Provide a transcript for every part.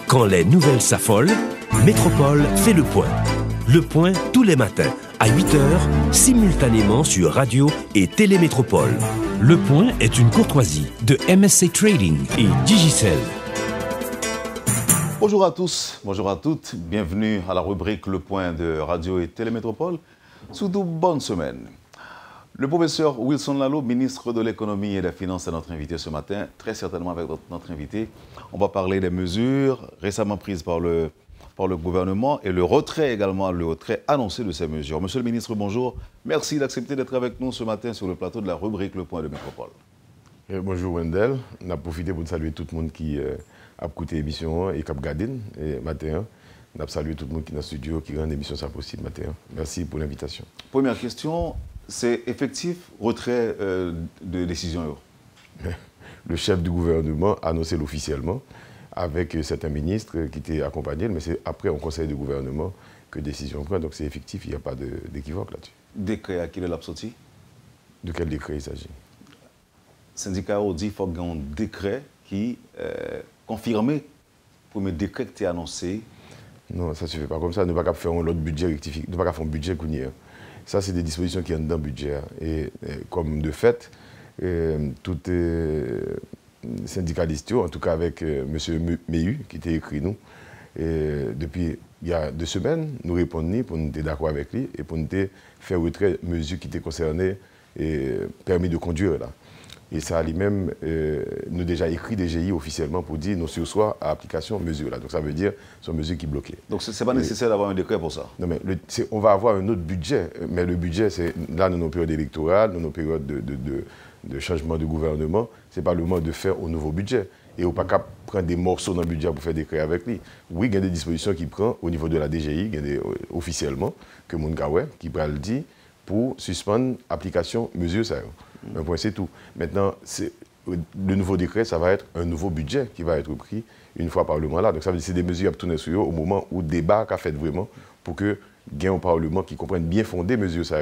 Quand les nouvelles s'affolent, Métropole fait le point. Le point tous les matins à 8h, simultanément sur Radio et Télémétropole. Le point est une courtoisie de MSC Trading et Digicel. Bonjour à tous, bonjour à toutes. Bienvenue à la rubrique Le Point de Radio et Télémétropole. Surtout, bonne semaine. Le professeur Wilson Lalou, ministre de l'Économie et des Finances, est notre invité ce matin. Très certainement avec notre invité, on va parler des mesures récemment prises par le gouvernement et le retrait également, le retrait annoncé de ces mesures. Monsieur le ministre, bonjour. Merci d'accepter d'être avec nous ce matin sur le plateau de la rubrique Le Point de Métropole. Bonjour Wendell. On a profité pour saluer tout le monde qui a écouté l'émission et qui a regardé matin. On a salué tout le monde qui est dans le studio, qui rend l'émission ça possible matin. Merci pour l'invitation. Première question, c'est effectif retrait de décision? Le chef du gouvernement a annoncé officiellement avec certains ministres qui étaient accompagnés, mais c'est après au conseil de gouvernement que décision prend. Donc c'est effectif, il n'y a pas d'équivoque là-dessus. Décret à qui est l'absorti? De quel décret il s'agit? Le syndicat a dit qu'il faut qu'il y ait un décret qui confirme le premier décret qui a été annoncé. Non, ça ne se fait pas comme ça. Nous ne pouvons pas faire un autre budget rectifié. Nous ne pouvons pas faire un budget qu'on y a. Ça, c'est des dispositions qui sont dans le budget. Et comme de fait, tout syndicaliste, en tout cas avec M. Mehu, qui était écrit nous, depuis il y a 2 semaines, nous répondons pour nous être d'accord avec lui et pour nous faire retrait mesures qui étaient concernées et permis de conduire là. Et ça lui-même, nous déjà écrit DGI officiellement pour dire nous sur soi à application mesure là. Donc ça veut dire ce sont mesures qui bloquaient. Donc ce n'est pas nécessaire d'avoir un décret pour ça? Non mais on va avoir un autre budget, mais le budget c'est là dans nos périodes électorales, dans nos périodes de changement de gouvernement, c'est pas le moment de faire un nouveau budget. Et on ne peut pas prendre des morceaux dans le budget pour faire des décrets avec lui. Oui, il y a des dispositions qu'il prend au niveau de la DGI, officiellement, que Moungaoué, qui va le dire, pour suspendre l'application mesure ça. Un point, c'est tout. Maintenant, le nouveau décret, ça va être un nouveau budget qui va être pris une fois par le Parlement là. Donc ça veut dire que c'est des mesures à tourner sur eux au moment où le débat a fait vraiment pour que il y ait un Parlement qui comprenne bien fondé mesures ça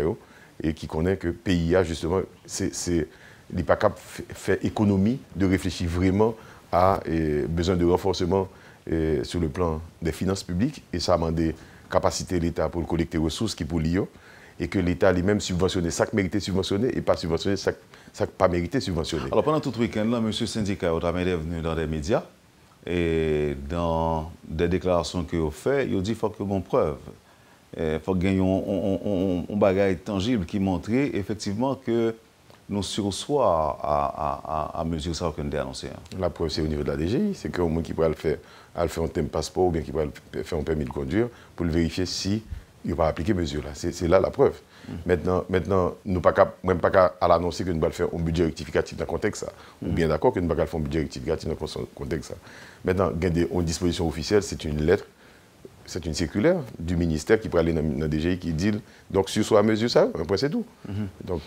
et qui connaît que le pays a justement, il n'est pas capable de faire économie, de réfléchir vraiment à besoin de renforcement sur le plan des finances publiques et ça demande des capacités de l'État pour collecter les ressources qui pour l'IO. Et que l'État lui-même subventionne ça qui méritait subventionner et pas subventionner ça qui pas mérité subventionner. Alors pendant tout le week-end, là, M. Syndicat est venu dans des médias et dans des déclarations qu'il a faites, il a dit qu'il faut qu'il y ait une preuve. Il faut qu'il y ait un bagage tangible qui montre effectivement que nous sursoit à mesure ça qu'on a annoncé. La preuve, c'est au niveau de la DGI. C'est qu'au moins qui pourrait le faire un thème passeport ou bien qui pourrait faire un permis de conduire pour le vérifier si il va appliquer mesure là. C'est là la preuve. Maintenant, nous même pas à l'annoncer que nous allons faire un budget rectificatif dans le contexte ça. Ou bien d'accord que nous allons faire un budget rectificatif dans le contexte ça. Maintenant, une disposition officielle, c'est une lettre, c'est une circulaire du ministère qui pourrait aller dans la DGI qui dit donc sur soi mesure ça, un point c'est tout. Donc,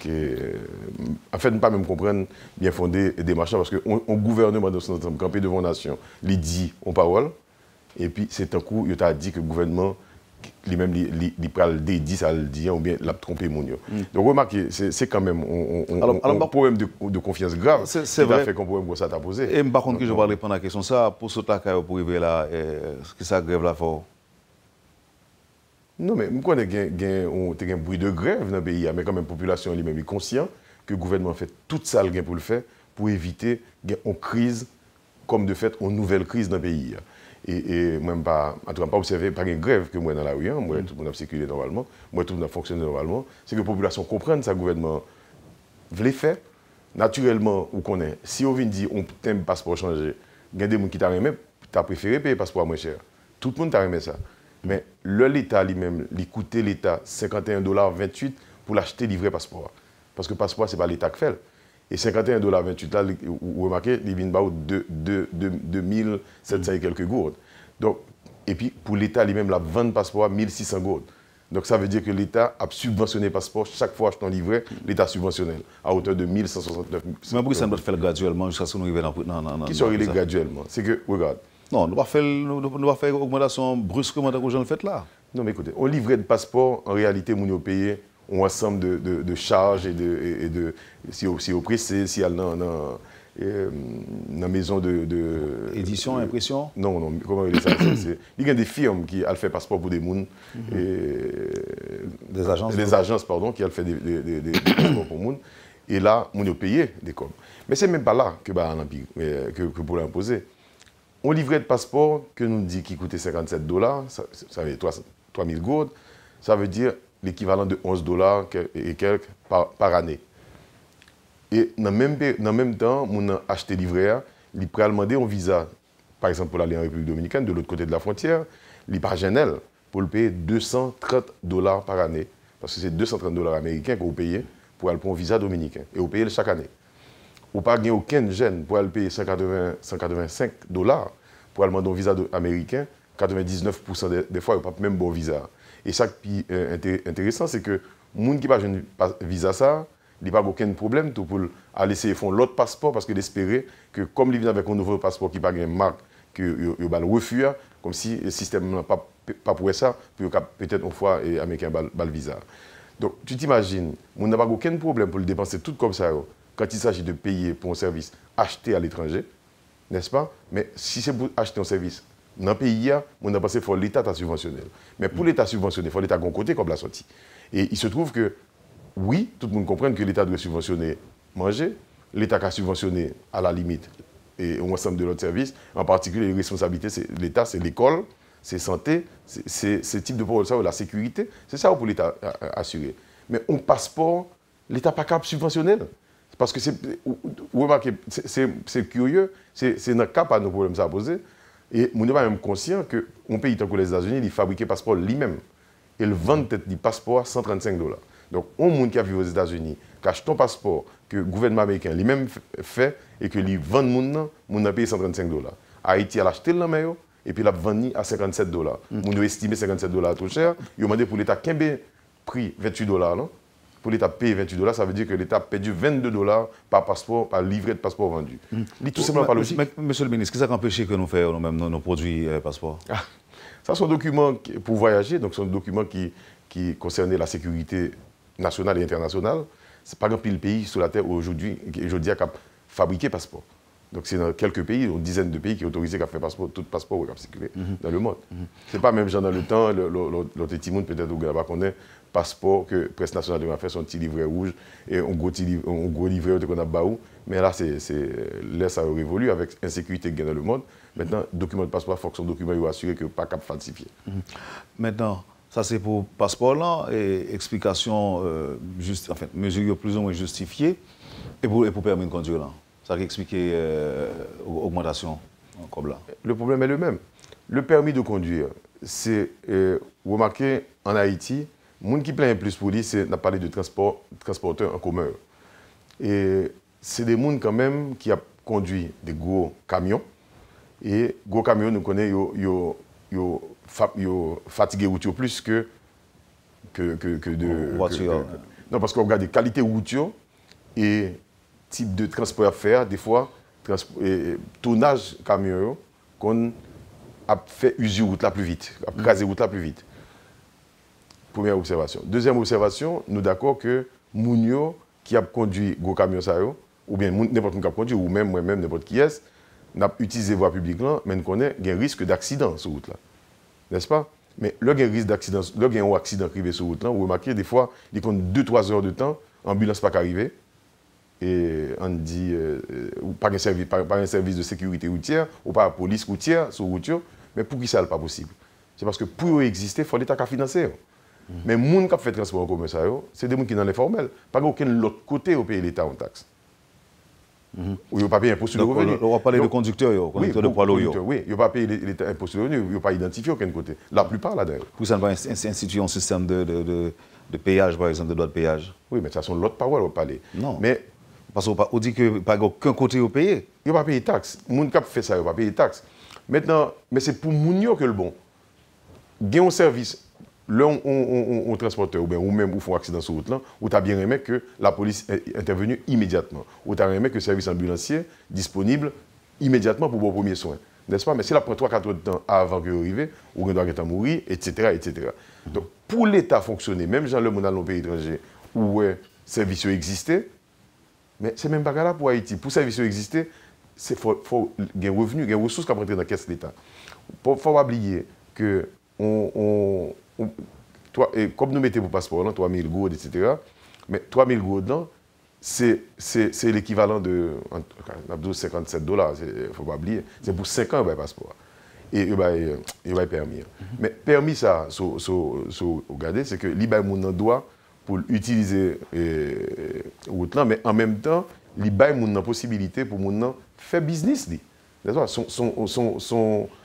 en fait, ne pas même comprendre bien fondé des machins parce qu'un gouvernement dans son ensemble, campé devant la nation, il dit en parole, et puis c'est un coup, il t'a dit que le gouvernement lui-même, il parle des 10 à le dire ou bien l'a trompé mon yo. Donc remarquez, c'est quand même un problème de confiance grave. C'est vrai. Fait qu'on problème que ça t'a posé. Et par contre, que je vais répondre à la question, ça, pour ce cas pour arriver là, ce que ça grève là fort? Non, mais je connais qu'il y a un bruit de grève dans le pays, mais quand même la population elle-même est consciente que le gouvernement fait tout ça pour le faire, pour éviter une crise, comme de fait, une nouvelle crise dans le pays. Et même pas, en tout cas, pas observé par une grève que moi dans la rue, moi tout le monde a circulé normalement, moi tout le monde a fonctionné normalement, c'est que la population comprenne ça, le gouvernement veut faire. Naturellement, on connaît, si on vient dire on t'aime passeport changer, il y a des gens qui t'ont aimé, tu as préféré payer passeport moins cher. Tout le monde t'a aimé ça. Mais l'État lui-même, il coûtait l'État 51,28 $ pour l'acheter livré passeport. Parce que le passeport, ce n'est pas l'État qui fait. Et 51,28 $, là, vous remarquez, il vient de 2700 et quelques gourdes. Donc, et puis, pour l'État lui-même, la vente passeport, 1600 gourdes. Donc, ça veut dire que l'État a subventionné le passeport. Chaque fois achetant livret, l'État subventionnel, à hauteur de 1169 $. Mais pourquoi ça doit faire graduellement jusqu'à ce que nous arrivions dans qui sont graduellement? C'est que, regarde. Non, nous ne pas faire augmentation brusquement dans le fait là. Non, mais écoutez, on livrait de passeport, en réalité, nous avons payé un ensemble de charges et de si au pressé, si elle dans la maison de... Édition, impression? Non, non, comment il dit ça? Il y a des firmes qui ont fait passeport pour des gens. Des agences? Des agences, pardon, qui ont fait des passeports pour des gens. Et là, on a payé des coms. Mais ce n'est même pas là que pour l'imposer. On livrait de passeport que nous dit qui coûtait $57, ça veut dire 3000 gourdes, ça veut dire l'équivalent de $11 et quelques par année. Et dans le même temps, on a acheté livret, il peut demander un visa, par exemple pour aller en République dominicaine, de l'autre côté de la frontière, il pas Genève pour le payer $230 par année. Parce que c'est $230 américains que vous payez pour aller pour un visa dominicain. Et vous payez chaque année. Vous n'avez pas aucun gêne pour aller payer $185 pour aller demander un visa américain. 99% des fois, vous n'avez pas même bon visa. Et ça qui est intéressant, c'est que les gens qui n'ont pas un visa, ça, il n'y a pas aucun problème pour aller essayer de faire l'autre passeport parce que d'espérer que comme il vient avec un nouveau passeport qui n'a pas une marque, qu'il va le refuser, comme si le système n'a pas pour ça, peut-être une fois les Américains va le visa. Donc tu t'imagines, on n'a pas aucun problème pour le dépenser tout comme ça quand il s'agit de payer pour un service acheté à l'étranger, n'est-ce pas? Mais si c'est pour acheter un service dans le pays, on a pensé qu'il faut l'État subventionnel. Mais pour l'État subventionner, il faut l'État de côté comme la sortie. Et il se trouve que oui, tout le monde comprend que l'État doit subventionner manger, l'État a subventionné à la limite et un ensemble de l'autre services. En particulier, les responsabilités, c'est l'État, c'est l'école, c'est santé, c'est ce type de problème, la sécurité. C'est ça pour l'État assurer. Mais un passeport, l'État n'est pas capable de subventionner. Parce que c'est curieux, c'est notre cas à nos problèmes à poser. Et on n'est pas même conscient qu'un pays comme les États-Unis, il fabrique des passeports lui-même. Et il vend peut-être des passeports à $135. Donc, un monde qui a vécu aux États-Unis, qui achète un passeport que le gouvernement américain lui-même fait et que lui vend le monde a payé $135. Haïti a acheté le maillot et puis il a vendu à $57. On a estimé $57 trop cher. Il a demandé pour l'État qu'un prix $28. Non? Pour l'État payer $28, ça veut dire que l'État a perdu $22 par passeport, par livret de passeport vendu. C'est tout simplement pas logique. Monsieur le ministre, qu'est-ce qui a empêché que nous fassions nous-mêmes nos produits passeports? Ça, c'est un document pour voyager, donc c'est un document qui concernait la sécurité nationale et internationale. C'est pas grand pile pays sur la Terre aujourd'hui qui a fabriqué passeport. Donc c'est dans quelques pays, une dizaine de pays qui ont autorisé qu'à faire passeport, tout passeport qui a circulé dans le monde. C'est pas même genre dans le temps, l'autre petit monde peut-être au Gabon qu'on ait passeport que la presse nationale a fait son petit livret rouge et un gros livret qu'on a baou. Mais là, là ça a révolu avec l'insécurité qu'il y a dans le monde. Maintenant, document de passeport, il faut que son document soit assuré que pas cap falsifié. Maintenant, ça c'est pour passeport là et explication mesure plus ou moins justifiée et pour permis de conduire là. Ça a expliqué l'augmentation comme là. Le problème est le même. Le permis de conduire, c'est remarqué en Haïti, le monde qui plaint plus pour lui, c'est n'a parlé de transporteurs en commun. Et c'est des gens quand même qui ont conduit des gros camions. Et gros camions, nous connaissons, ils fatigué routier plus que de voiture. Non, parce qu'on regarde les qualités routières et type de transport à faire, des fois, tournage camion, qu'on a fait user route là plus vite, a crasé route là plus vite. Première observation. Deuxième observation, nous d'accord que Mounio qui a conduit gros camion ça ou bien n'importe qui a conduit ou même moi-même n'importe qui est, n'a utilisé voie publique là, mais nous connaît un risque d'accident sur route là. N'est-ce pas? Mais le risque d'accident, le gain un accident privé sur route là, vous remarquez des fois, il compte 2-3 heures de temps, ambulance pas qu'arriver. Et on dit, pas un service de sécurité routière, ou pas la police routière sur routière, mais pour qui ça n'est pas possible? C'est parce que pour exister, il faut l'État qui financer. Mais les gens qui fait transport en commun, c'est des gens qui sont dans l'informel. Pas aucun autre côté au pays l'État en taxe. Ou il n'y pas payé impôt sur le revenu. On va parler de conducteurs, conducteurs de poids lourds. Oui, il n'y a pas payé l'État impôt sur le revenu, il n'y a pas identifié aucun côté. La plupart là-dedans. Pour ça, on va instituer un système de péage, par exemple, de droit de péage. Oui, mais ça sont l'autre parole, on va parler. Non. Mais parce qu'on dit que pas aucun côté au payer. Il n'y a pas payé taxe. Les gens qui fait ça, ils ne pas payer taxe. Maintenant, mais c'est pour les que le bon. Il y a un service, on transporteur, ou même ou font accident sur route, où tu as bien aimé que la police est intervenue immédiatement. Où tu as aimé que le service ambulancier disponible immédiatement pour vos premiers soins. N'est-ce pas? Mais si la prend 3-4 heures de temps avant que arrive, ou on doit mourir, etc., etc. Donc, pour l'État fonctionner, même dans le monde dans nos pays étrangers, où le service existait, Mais c'est même pas là pour Haïti. Pour service exister, il faut des revenus, des ressources qui rentrent dans la caisse de l'État. Il ne faut pas oublier que comme nous mettons pour passeport, 3 000 gourdes, etc. Mais 3 000 gourdes, c'est l'équivalent de 57 $. Il ne faut pas oublier. C'est pour 5 ans, le passeport. Et il va permis. Mais permis, ça, regardez, c'est que l'IBA doit pour utiliser route là, mais en même temps, l'IBA a la possibilité pour faire business.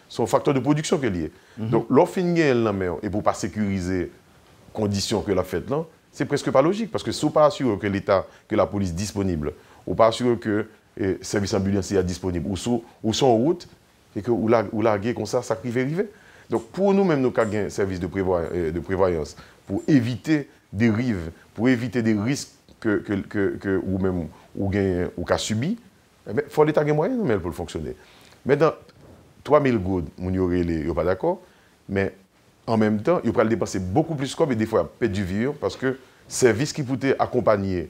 Son facteur de production qui est lié. Donc, l'offre et pour ne pas sécuriser les conditions que la fête là, c'est presque pas logique. Parce que si on n'est pas assuré que l'État, que la police est disponible, on n'est pas assuré que le service ambulancier est disponible, ou sont en route, et que ou larguer comme ça peut arriver. Donc, pour nous-mêmes, nous avons un service de prévoyance pour éviter des dérives, pour éviter des risques ou même ou qu'a subi, il faut l'État ait moyen pour le fonctionner. Maintenant, 3 000 gouttes, on n'est pas d'accord, mais en même temps, il faut dépenser beaucoup plus comme et des fois perdre du vieux parce que service qui pouvait accompagner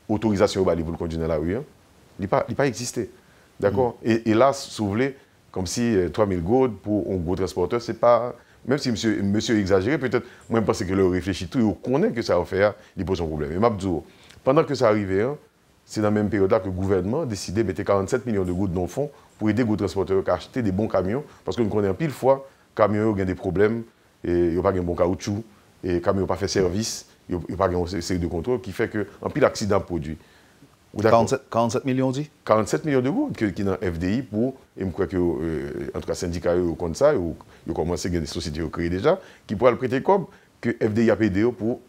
autorisation pour le conduire dans la rue, il n'a pas existé. D'accord? Et là, si vous voulez, comme si 3 000 gouttes pour un gros transporteur, c'est pas. Même si monsieur exagéré, peut-être, moi je pense que le réfléchit tout, il connaît que ça va faire, il pose un problème. Et Mabdou, pendant que ça arrivait, c'est dans la même période-là que le gouvernement a décidé de mettre 47 millions de gouttes dans le fond pour aider les gros transporteurs à acheter des bons camions, parce que nous connaissons pile fois, les camions ont des problèmes, et ils n'ont pas de bon caoutchouc, et les camions n'ont pas fait service, ils n'ont pas une série de contrôles qui fait qu'un pile d'accidents produits. 47 millions dit 47 millions de gouttes qui dans FDI pour, et je crois que en tout cas syndicats comme ça, ils ont commencé à des sociétés créées déjà, qui pourraient le prêter comme que FDI a payé pour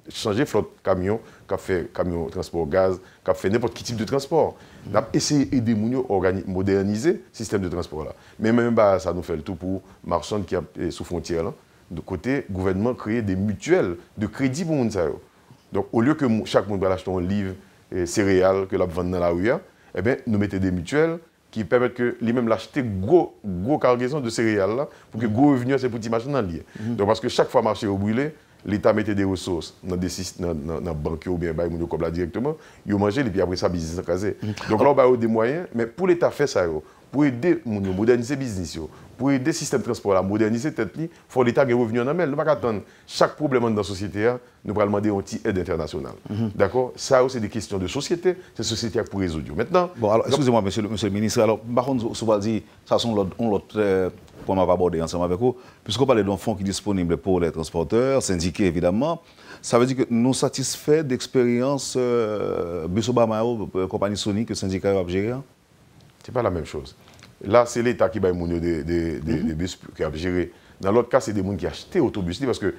changer flotte camion, qui a fait camion transport gaz, qui a fait n'importe quel type de transport. On a essayé d'aider à moderniser le système de transport là. Mais même ça nous fait le tout pour marchands qui sont sous frontière là. De côté, le gouvernement crée des mutuelles de crédit pour les gens. Donc au lieu que chaque monde va acheter un livre, céréales que la vente dans la rue, eh bien, nous mettons des mutuelles qui permettent que lui-même l'acheter gros cargaison de céréales là, pour que gros revenus à ces petits machins dans lié. Donc parce que chaque fois marché au brûlé, l'État mettait des ressources dans la banque ou bien comme là directement, ils mangé et puis après ça business casé. Donc là on a des moyens, mais pour l'État faire ça, pour aider à moderniser le business, pour aider le système de transport à moderniser tête li, faut l'État ait revenu en amène. Nous ne pouvons pas attendre chaque problème dans la société, nous allons demander une aide internationale. D'accord? Ça c'est des questions de société, c'est la société pour résoudre. Maintenant. Bon alors excusez-moi monsieur le ministre, alors par contre vous dit ça sont l'autre point qu'on va aborder ensemble avec vous, puisqu'on parle d'un fonds qui est disponible pour les transporteurs, syndiqués évidemment, ça veut dire que nous satisfaits d'expérience bus Obama, compagnie Sony que syndicat a géré? Ce n'est pas la même chose. Là, c'est l'État qui va des bus qui a géré. Dans l'autre cas, c'est des gens qui achètent autobus parce que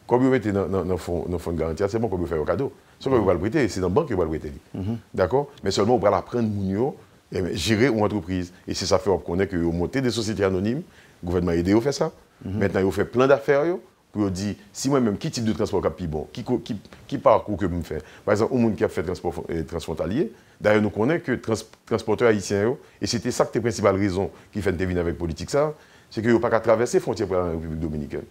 comme vous mettez dans le fonds de garantie, c'est bon qu'on peut faire un cadeau. Ce qu'on va le prêter, c'est dans la banque qui va le prêter. D'accord? Mais seulement, on va l'apprendre à gérer une entreprise. Et si ça fait qu'on connaît que vous montez des sociétés anonymes, le gouvernement a aidé à faire ça. Maintenant, il fait plein d'affaires pour dire si moi-même, qui type de transport est bon, qui parcours que je me fais. Par exemple, un monde qui a fait transport transfrontalier, d'ailleurs, nous connaissons que transporteurs haïtiens, et c'était ça que la principale raison qui fait venir avec politique, c'est qu'ils n'ont pas qu'à traverser les frontières pour la République dominicaine.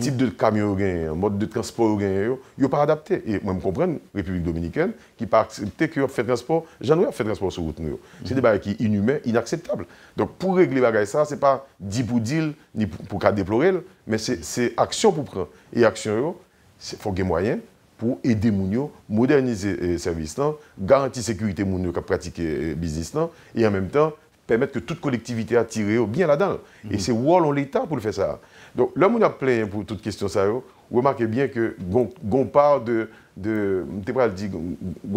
Type de camion, mode de transport, ils n'ont pas adapté. Et moi, je comprends la République dominicaine qui n'a pas accepté qu'ils fait transport, j'en ai fait transport sur route. C'est des choses qui sont inhumains, inacceptables. Donc, pour régler ça, ce n'est pas dit pour dire, ni pour déplorer, mais c'est action pour prendre. Et action, il faut des moyens pour aider les gens, moderniser les services, garantir la sécurité des gens qui pratiquent le business, et en même temps, permettre que toute collectivité a tiré bien là-dedans. Et c'est rôle l'État pour le faire ça. Donc, là, on a plein pour toute question ça. Vous remarquez bien que on part de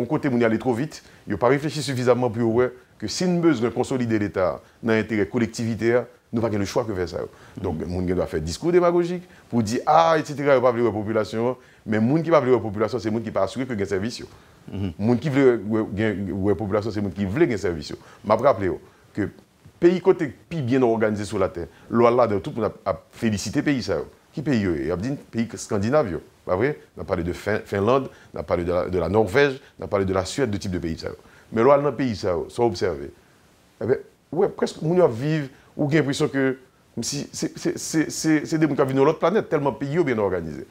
côté où on aller trop vite, il n'a pas réfléchi suffisamment pour voir que si nous besoin de consolider l'État dans l'intérêt collectivité, nous n'avons pas le choix que faire ça. Donc, on doit faire discours démagogique pour dire etc. Il ne va pas la population, mais les gens qui ne veulent pas la population, c'est les gens qui ne sont pas assurés que y a un service. Les gens qui veulent la population, c'est les gens qui veulent un service. Je me rappelle que pays côté plus bien organisé sur la terre, là, de tout le monde a félicité pays ça. Qui pays il y a dit pays scandinave, pas vrai? On a parlé de Finlande, on a parlé de la Norvège, on a parlé de la Suède, de type de pays ça. Mais là dans le pays ça, sont observé. Eh bien, ouais, presque on vivre ou j'ai l'impression que si c'est des gens qui vivent dans l'autre planète tellement pays bien organisé.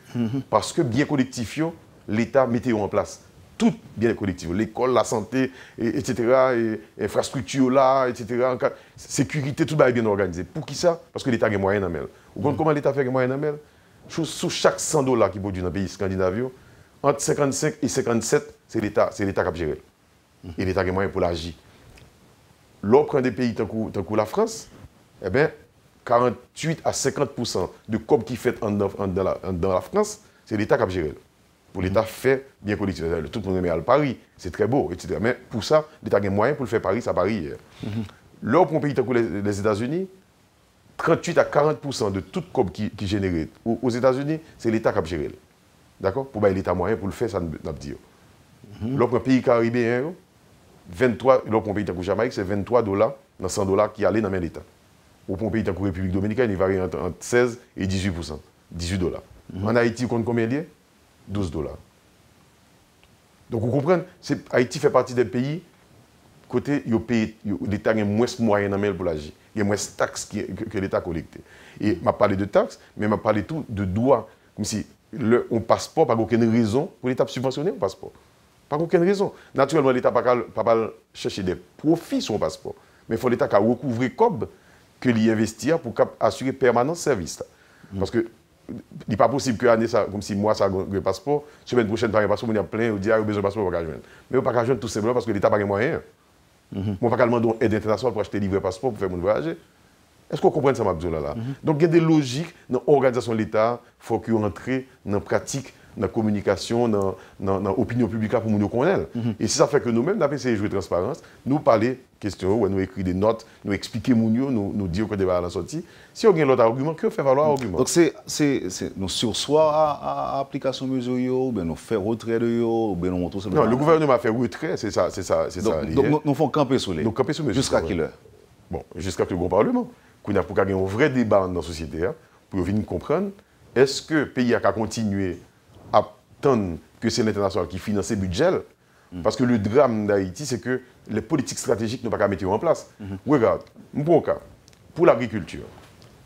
Parce que bien collectif l'État mettait en place. tout bien collectif, l'école, la santé, etc., et infrastructure là, etc., sécurité, tout va bien organisé. Pour qui ça? Parce que l'État a des moyens dans le. Vous comprenez comment l'État fait des moyens dans le? Sous chaque 100 $ qui produit dans le pays scandinave, entre 55 et 57, c'est l'État qui a géré. Et l'État a des moyens pour l'agir. L'autre des pays, tant que la France, eh bien, 48 à 50% de COP qui fait dans la France, c'est l'État qui a géré. Pour l'État fait bien collectif. Tout le monde met à Paris, c'est très beau, etc. Mais pour ça, l'État a des moyens pour le faire Paris, ça Paris. L'autre pour un pays tant que les États-Unis, 38 à 40% de toute COP qui est générée aux États-Unis, c'est l'État qui a géré. D'accord? Pour l'État moyen pour le faire, ça n'a pas dit. L'autre pays caribéen, 23, l'autre pays tant que Jamaïque, c'est 23 $ dans 100 $ qui allaient dans l'État. Au pays tant que République dominicaine, il varie entre 16 et 18%. 18 $. En Haïti, on compte combien de 12 $. Donc, vous comprenez, Haïti fait partie des pays côté l'État a moins de moyens pour l'agir. Il y a moins de taxes que l'État collecte. Et je parle de taxes, mais je parle tout de droits. Comme si on passeport, pas aucune raison pour l'État subventionner un passeport. Pas aucune raison. Naturellement, l'État ne peut pas chercher des profits sur un passeport. Mais il faut l'État qui recouvre COB que l'y investir pour assurer permanence service. Parce que il n'est pas possible que l'année, comme si moi, ça a un passeport, semaine prochaine, par un passeport, on y a plein, on dit, ah, besoin de passeport, on va pas joindre. Mais on ne peut pas joindre tout simplement parce que l'État n'a pas les moyens. On ne peut pas demander aide internationale pour acheter livre passeport pour faire mon voyager. Est-ce qu'on comprend ça, Mabdoula là? Donc, il y a des logiques dans l'organisation de l'État, il faut qu'on entre dans la pratique, dans la communication, dans l'opinion publique pour nous connaître. Et si ça fait que nous-mêmes, nous avons essayé de jouer transparence, nous parler, questions, nous écrire des notes, nous expliquer nous dire qu'on débat à la sortie. Si on a l'autre argument, que fait valoir l'argument? Donc, nous sursoir à application mesure, ou bien nous faire retrait de yo, ou bien nous montrons ça. Non, le gouvernement a fait retrait, c'est ça. Donc, nous faisons camper sur les. Donc, camper sur mesure. Jusqu'à quelle heure? Bon, jusqu'à que le Grand Parlement. Pour qu'il y ait un vrai débat dans la société, pour venir comprendre, est-ce que le pays a continué à attendre que c'est l'international qui finance le budget? Parce que le drame d'Haïti, c'est que les politiques stratégiques ne sont pas mettre en place. Regarde, pour cas, pour l'agriculture,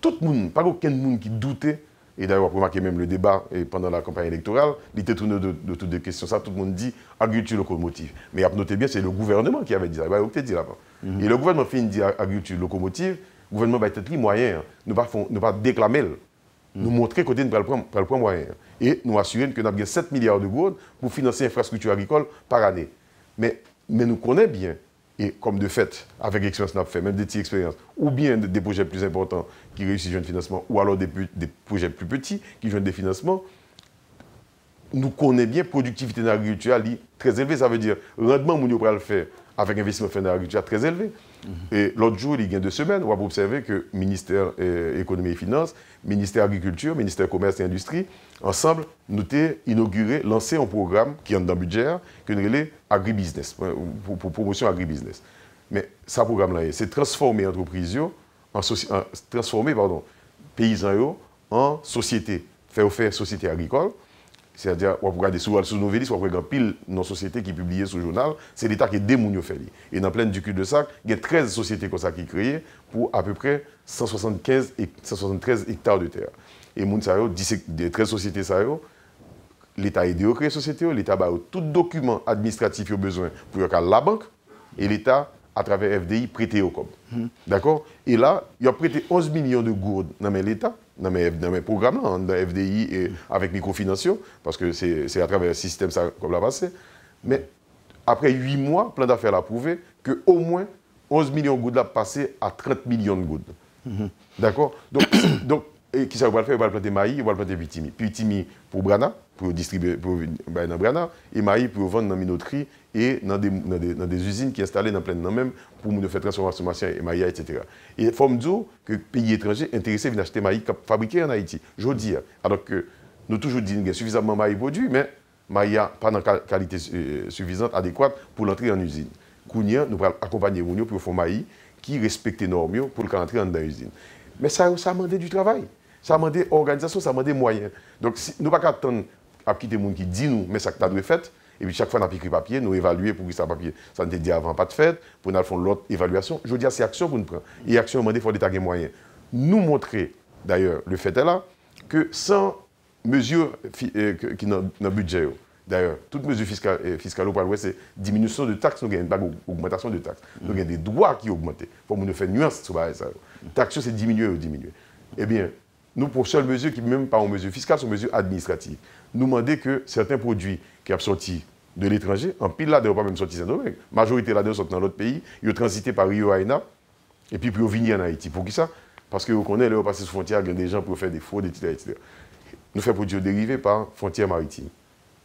tout le monde, pas aucun monde qui doutait, et d'ailleurs, pour remarquer même le débat pendant la campagne électorale, il était tourné de toutes les questions. Ça, tout le monde dit agriculture locomotive. Mais notez bien, c'est le gouvernement qui avait dit ça. Il va dit là-bas. Et le gouvernement fait une agriculture locomotive. Le gouvernement va être les moyens, ne pas déclamer, nous montrer qu'on ne peut pas le moyen. Et nous assurer que nous avons 7 milliards de gouttes pour financer l'infrastructure agricole par année. Mais nous connaissons bien, et comme de fait, avec l'expérience qu'on a fait, même des petites expériences, ou bien des projets plus importants qui réussissent un financement, ou alors des projets plus petits qui jouent des financements, nous connaissons bien la productivité de l'agriculture très élevée. Ça veut dire rendement que nous pourrons le faire avec investissement fait dans l'agriculture très élevé. Et l'autre jour, il y a 2 semaines, on va observer que le ministère Économie et Finances, ministère Agriculture, ministère Commerce et Industrie, ensemble, nous avons inauguré, lancé un programme qui est dans le budget, que nous appelons Agribusiness, pour promotion Agribusiness. Mais ce programme-là, c'est transformer l'entreprise, transformer paysans en société, faire société agricole. C'est-à-dire, on va regarder sous nos vélis, on va regarder pile nos sociétés qui publient sur le journal, c'est l'État qui est démounio fait. Et dans plein du cul de sac, il y a 13 sociétés comme ça qui sont créées pour à peu près 173 hectares de terre. Et des 13 sociétés, l'État a aidé à créer les sociétés, l'État a tout document administratif qu'il a besoin pour la banque, et l'État, à travers FDI, prêté au COB. D'accord? Et là, il a prêté 11 millions de gourdes dans l'État, dans mes programmes, dans FDI et avec microfinance, parce que c'est à travers le système ça comme l'a passé. Mais après 8 mois, plein d'affaires a prouvé qu'au moins 11 millions de gouttes a passé à 30 millions de gouttes. D'accord? Donc, et qui ça va le faire? Il va le planter maïs, il va le planter pitimi. Pitimi pour Brana, pour distribuer dans Brana, et maïs pour vendre dans la minoterie et dans des usines qui sont installées dans plein de même pour nous faire transformation et maïs, etc. Et il faut me dire que les pays étrangers intéressés viennent acheter maïs fabriqués en Haïti. Je dis, alors que nous toujours disons qu'il y a suffisamment de maïs produits, mais maïs pas dans qualité suffisante, adéquate pour l'entrée en usine. Kounia, nous allons accompagner les gens pour faire maïs qui respectent les normes pour le entrer dans l'usine. Mais ça a demandé du travail. Ça a demandé organisation, ça a demandé moyens. Donc, si, nous ne pouvons pas attendre à quitter les gens qui disent nous, mais ça que tu as fait. Et puis, chaque fois, on a écrit papier, nous évaluer pour que ça papier. Ça ne te dit avant pas de fait, pour nous faire l'autre évaluation. Je veux dire, c'est action pour nous prendre. Et action, on demande, il faut l'État des moyens. Nous montrer, d'ailleurs, le fait est là, que sans mesure qui dans le budget, D'ailleurs, toute mesure fiscale au Palais, c'est diminution de taxes, nous gagnons pas augmentation de taxes. Nous gagnons des droits qui augmentent. Il faut nous faire nuance sur ça. Taxes, c'est diminuer ou diminuer. Eh bien, nous, pour seule mesure qui, même pas en mesure fiscale, sont mesures administratives, nous demandons que certains produits qui sont sortis de l'étranger, en pile là, ils n'ont pas même sorti Saint-Domingue. La majorité là-dedans sont dans l'autre pays, ils ont transité par Rio Haina, et puis ils ont venir en Haïti. Pour qui ça? Parce que vous connaissez, là, passer sur frontière, il y a des gens pour faire des fraudes, etc. Nous faisons produits dérivés par frontière maritime.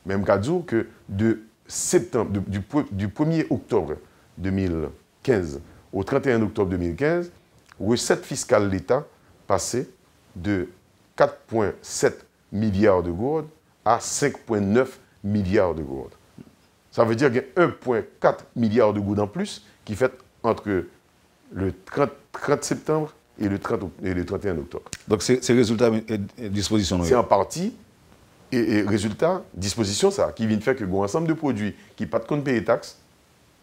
Même cas que du 1er octobre 2015 au 31 octobre 2015, recette fiscale de l'État passait de 4,7 milliards de gourdes à 5,9 milliards de gourdes. Ça veut dire qu'il y a 1,4 milliard de gourdes en plus qui fait entre le 30 septembre et le 31 octobre. Donc c'est résultat et disposition. C'est en partie et résultat, disposition ça, qui vient de faire que un ensemble de produits qui ne pas de compte payer taxes,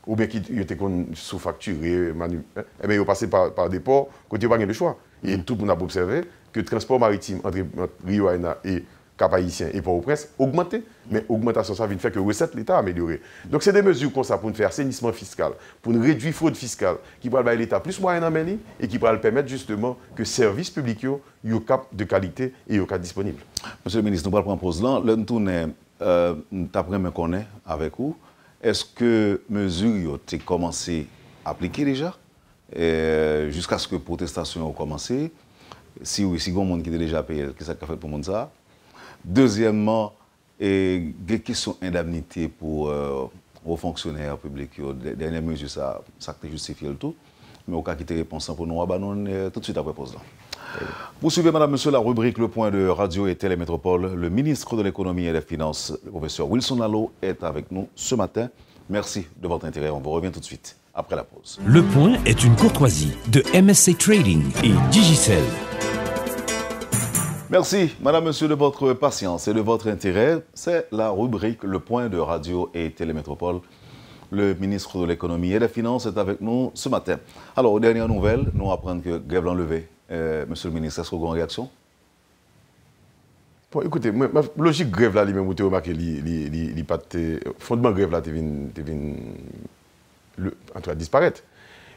ou bien qui étaient sous-facturés, eh bien ils ont passé par des ports, côté pas le choix. Et tout le monde a observé que le transport maritime entre Rio Haina et Cap-Haïtien et Port-au-Prince augmentait. Mais augmentation, ça vient de faire que recette l'État a amélioré. Donc c'est des mesures comme ça pour nous faire assainissement fiscal, pour nous réduire la fraude fiscale, qui va permettre l'État plus moyen à et qui va permettre justement que services publics soient de qualité et disponibles. Monsieur le ministre, nous allons prendre pause là. L'un tourne, d'après me connaît avec vous, est-ce que mesures ont commencé à appliquer déjà, jusqu'à ce que la protestation ait commencé? Si oui, si il y a des gens qui ont déjà payé, qu'est-ce que ça fait pour le monde ça? Deuxièmement, des questions d'indemnité pour aux fonctionnaires publics. Les dernières mesures, ça justifie le tout. Mais au cas qui te réponse pour nous, tout de suite après pause. Vous suivez, madame, monsieur, la rubrique Le Point de Radio et Télémétropole. Le ministre de l'Économie et des Finances, le professeur Wilson Lalo, est avec nous ce matin. Merci de votre intérêt. On vous revient tout de suite après la pause. Le Point est une courtoisie de MSC Trading et Digicel. Merci, madame, monsieur, de votre patience et de votre intérêt. C'est la rubrique Le Point de Radio et Télémétropole. Le ministre de l'Économie et des Finances est avec nous ce matin. Alors, aux dernières nouvelles, nous apprenons que grève l'enlevé. Monsieur le ministre, est-ce que vous avez une réaction? Bon, écoutez, ma logique grève là, lui-même, vous avez remarqué, fondement grève là, disparaître.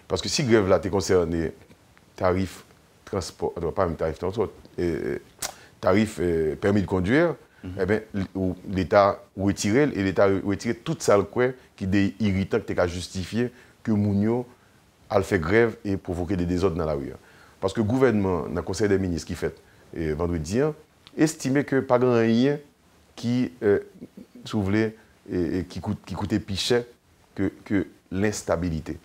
Parce que si grève là, tu concerné tarif transport, pas même tarif transport, tarif permis de conduire, eh bien, l'État retire et l'État retire toute ça qui est irritant, qui est justifié que Mounio a fait grève et provoqué des désordres dans la rue. Parce que le gouvernement, dans le Conseil des ministres qui fait vendredi, estimait que pas grand rien qui, qui coûtait plus cher que l'instabilité.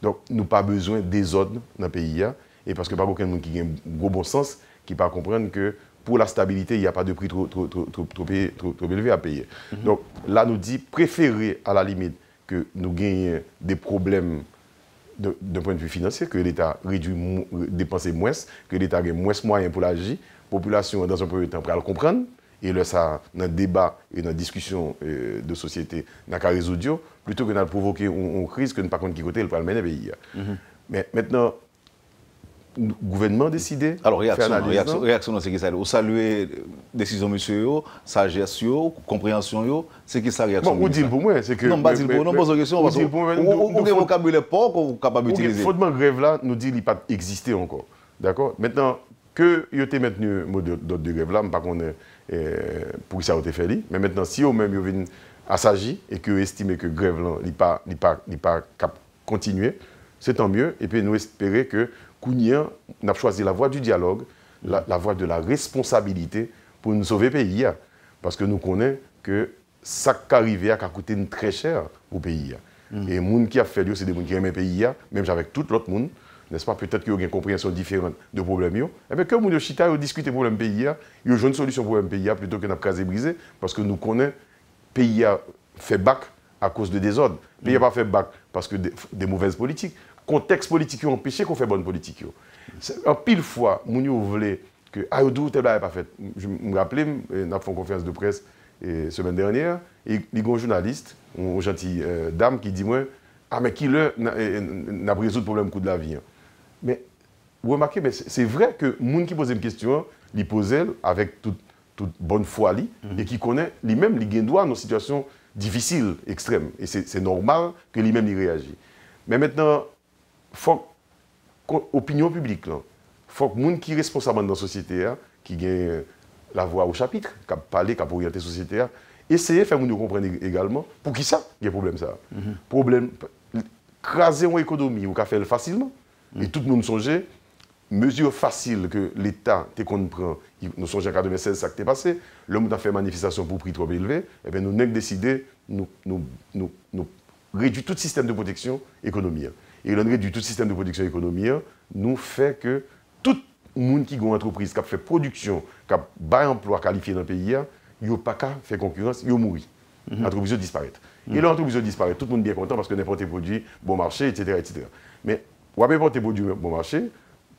Donc, nous n'avons pas besoin de désordre dans le pays. Et parce que pas aucun monde qui a un gros bon sens, qui ne peut pas comprendre que pour la stabilité, il n'y a pas de prix trop élevé à payer. Donc là, nous dit préférer à la limite que nous gagnions des problèmes d'un point de vue financier, que l'État réduit dépenser moins, que l'État ait moins moyens pour l'agir. La population, dans un premier temps, pour le comprendre. Et là, ça, dans le débat et dans la discussion de société, n'a qu'à résoudre, plutôt que de provoquer une crise que ne pas contre qui côté, elle peut le mener pays. Mais maintenant, le gouvernement a décidé. Alors, réaction dans ce qui s'est vous saluez la décision, monsieur, sagesse, compréhension, c'est qui sa réaction? Bon, vous dites pour moi, c'est que. Non, pas dire pour nous, pose une question. Ou des vocabulaire pas qu'on est capable d'utiliser. Le fondement grève là, nous dit qu'il n'a pas existé encore. D'accord? Maintenant, que il a maintenu le mode de grève là, par contre, pour ça a été fait. Mais maintenant, si eux-mêmes ils viennent à s'agir et qu'ils estiment que grève là, n'est pas continuer, c'est tant mieux. Et puis nous espérons que Kounia n'a choisi la voie du dialogue, la voie de la responsabilité pour nous sauver le pays. Parce que nous connaissons que ça qui arrive a coûté très cher au pays. Et les gens qui ont fait c'est des gens qui aiment le pays, même avec tout l'autre monde. N'est-ce pas? Peut-être qu'il y a une compréhension différente de problèmes. Et bien, quand nous chita discute des problèmes pays, il y a une solution pour le pays plutôt que de caser brisé, parce que nous connaissons que le pays a fait bac à cause de désordre. Le pays n'a pas fait bac parce que des mauvaises politiques. Contexte politique a empêché qu'on fait bonne politique. En pile fois, nous voulons que Ayoudou, tel n'a pas fait. Je me rappelle, nous avons fait une conférence de presse la semaine dernière, et il y a un journaliste, une gentille dame, qui dit moi, ah, mais qui n'a pas résolu le problème du coût de la vie. Mais vous remarquez, c'est vrai que les gens qui posent une question, ils posent avec toute toute bonne foi et qui connaît lui-même, il doit dans une situation difficile, extrême. Et c'est normal que lui-même il réagisse. Mais maintenant, il faut l'opinion publique, il faut que les gens qui sont responsables dans la société, qui ont la voix au chapitre, qui parlent, qui orientent la société, essayer de faire nous comprendre également pour qui ça, il y a un problème ça. Problème, craser une économie, ou faire facilement, et tout le monde songe, mesure facile que l'État te comprend, nous songeons en 1996, ça qui est passé, le monde a fait manifestation pour prix trop élevé, et bien nous avons décidé, nous réduire tout système de protection économique. Et le réduire tout système de protection économique nous fait que tout le monde qui a une entreprise, qui a fait production, qui a un emploi qualifié dans le pays, il n'a pas qu'à faire concurrence, il mourir. L'entreprise disparaît. Et l'entreprise disparaît, tout le monde est bien content parce que n'importe quel produit, bon marché, etc. etc. Mais, on va n'importe quel produit, bon marché,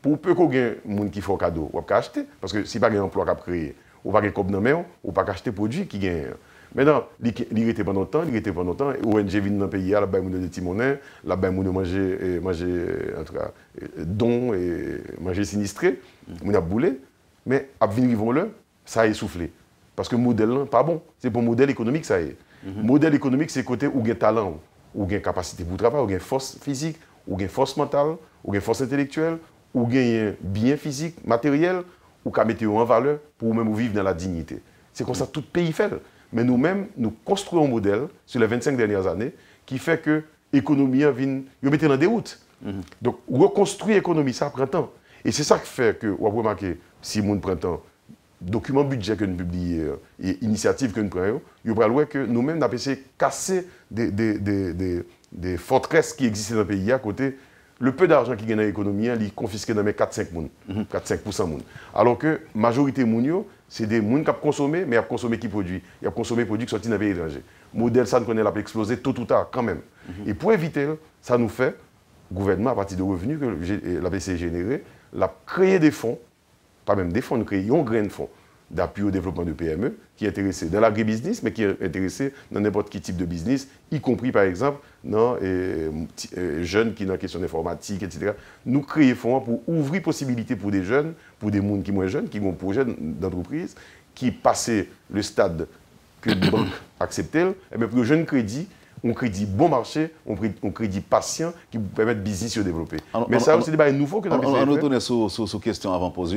pour peu qu'il y ait des gens qui font cadeau, on va acheter. Parce que si pas un emploi qui a créé, on va pas dans main, on va acheter des produits qui gagnent. Maintenant, il était pendant longtemps, ONG vient dans le pays, là-bas, il y a des petits monnaies, là-bas, il y a manger, en tout cas, dons et manger sinistré, il y a boulé, mais à venir, ça a essoufflé. Parce que le modèle n'est pas bon. C'est pour le modèle économique, ça est. Le modèle économique, c'est côté où il y a talent, où il y a capacité pour travailler, où il y a force physique, où il y a force mentale, où il y a force intellectuelle, où il y a bien physique, matériel, où il y a mettre en valeur pour même vivre dans la dignité. C'est comme ça que tout pays fait. Mais nous-mêmes, nous construisons un modèle sur les 25 dernières années qui fait que l'économie vient mettre dans des routes. Donc, reconstruire l'économie, ça prend temps. Et c'est ça qui fait que, on va remarquer, si mon printemps, document budget que nous publions et initiative que nous prenons, il va voir que nous-mêmes, nous avons essayé de casser des forteresses qui existent dans le pays à côté. Le peu d'argent qui gagne dans l'économie, il est confisqué dans les 4-5%. Alors que la majorité des gens, c'est des gens qui ont consommé, mais qui ont consommé qui produit. Ils ont consommé des produits qui sont dans les pays étrangers. Le modèle, ça, nous connaît, l'a exploser tôt ou tard, quand même. Et pour éviter, ça nous fait, le gouvernement, à partir de revenus que l'APC généré, l'a créé des fonds, pas même des fonds, nous créons un grain de fonds d'appui au développement de PME, qui est intéressé dans l'agribusiness, mais qui est intéressé dans n'importe quel type de business, y compris par exemple dans jeunes qui ont une question d'informatique, etc. Nous créons des fonds pour ouvrir possibilité pour des jeunes, pour des gens qui sont moins jeunes, qui ont un projet d'entreprise, qui passent le stade que les banques acceptent, et bien pour le jeune crédit, on crédit bon marché, on crédit patient qui permet de business se développer. Mais ça, c'est des débat nouveau que nous avons fait. On retourne sur question avant pause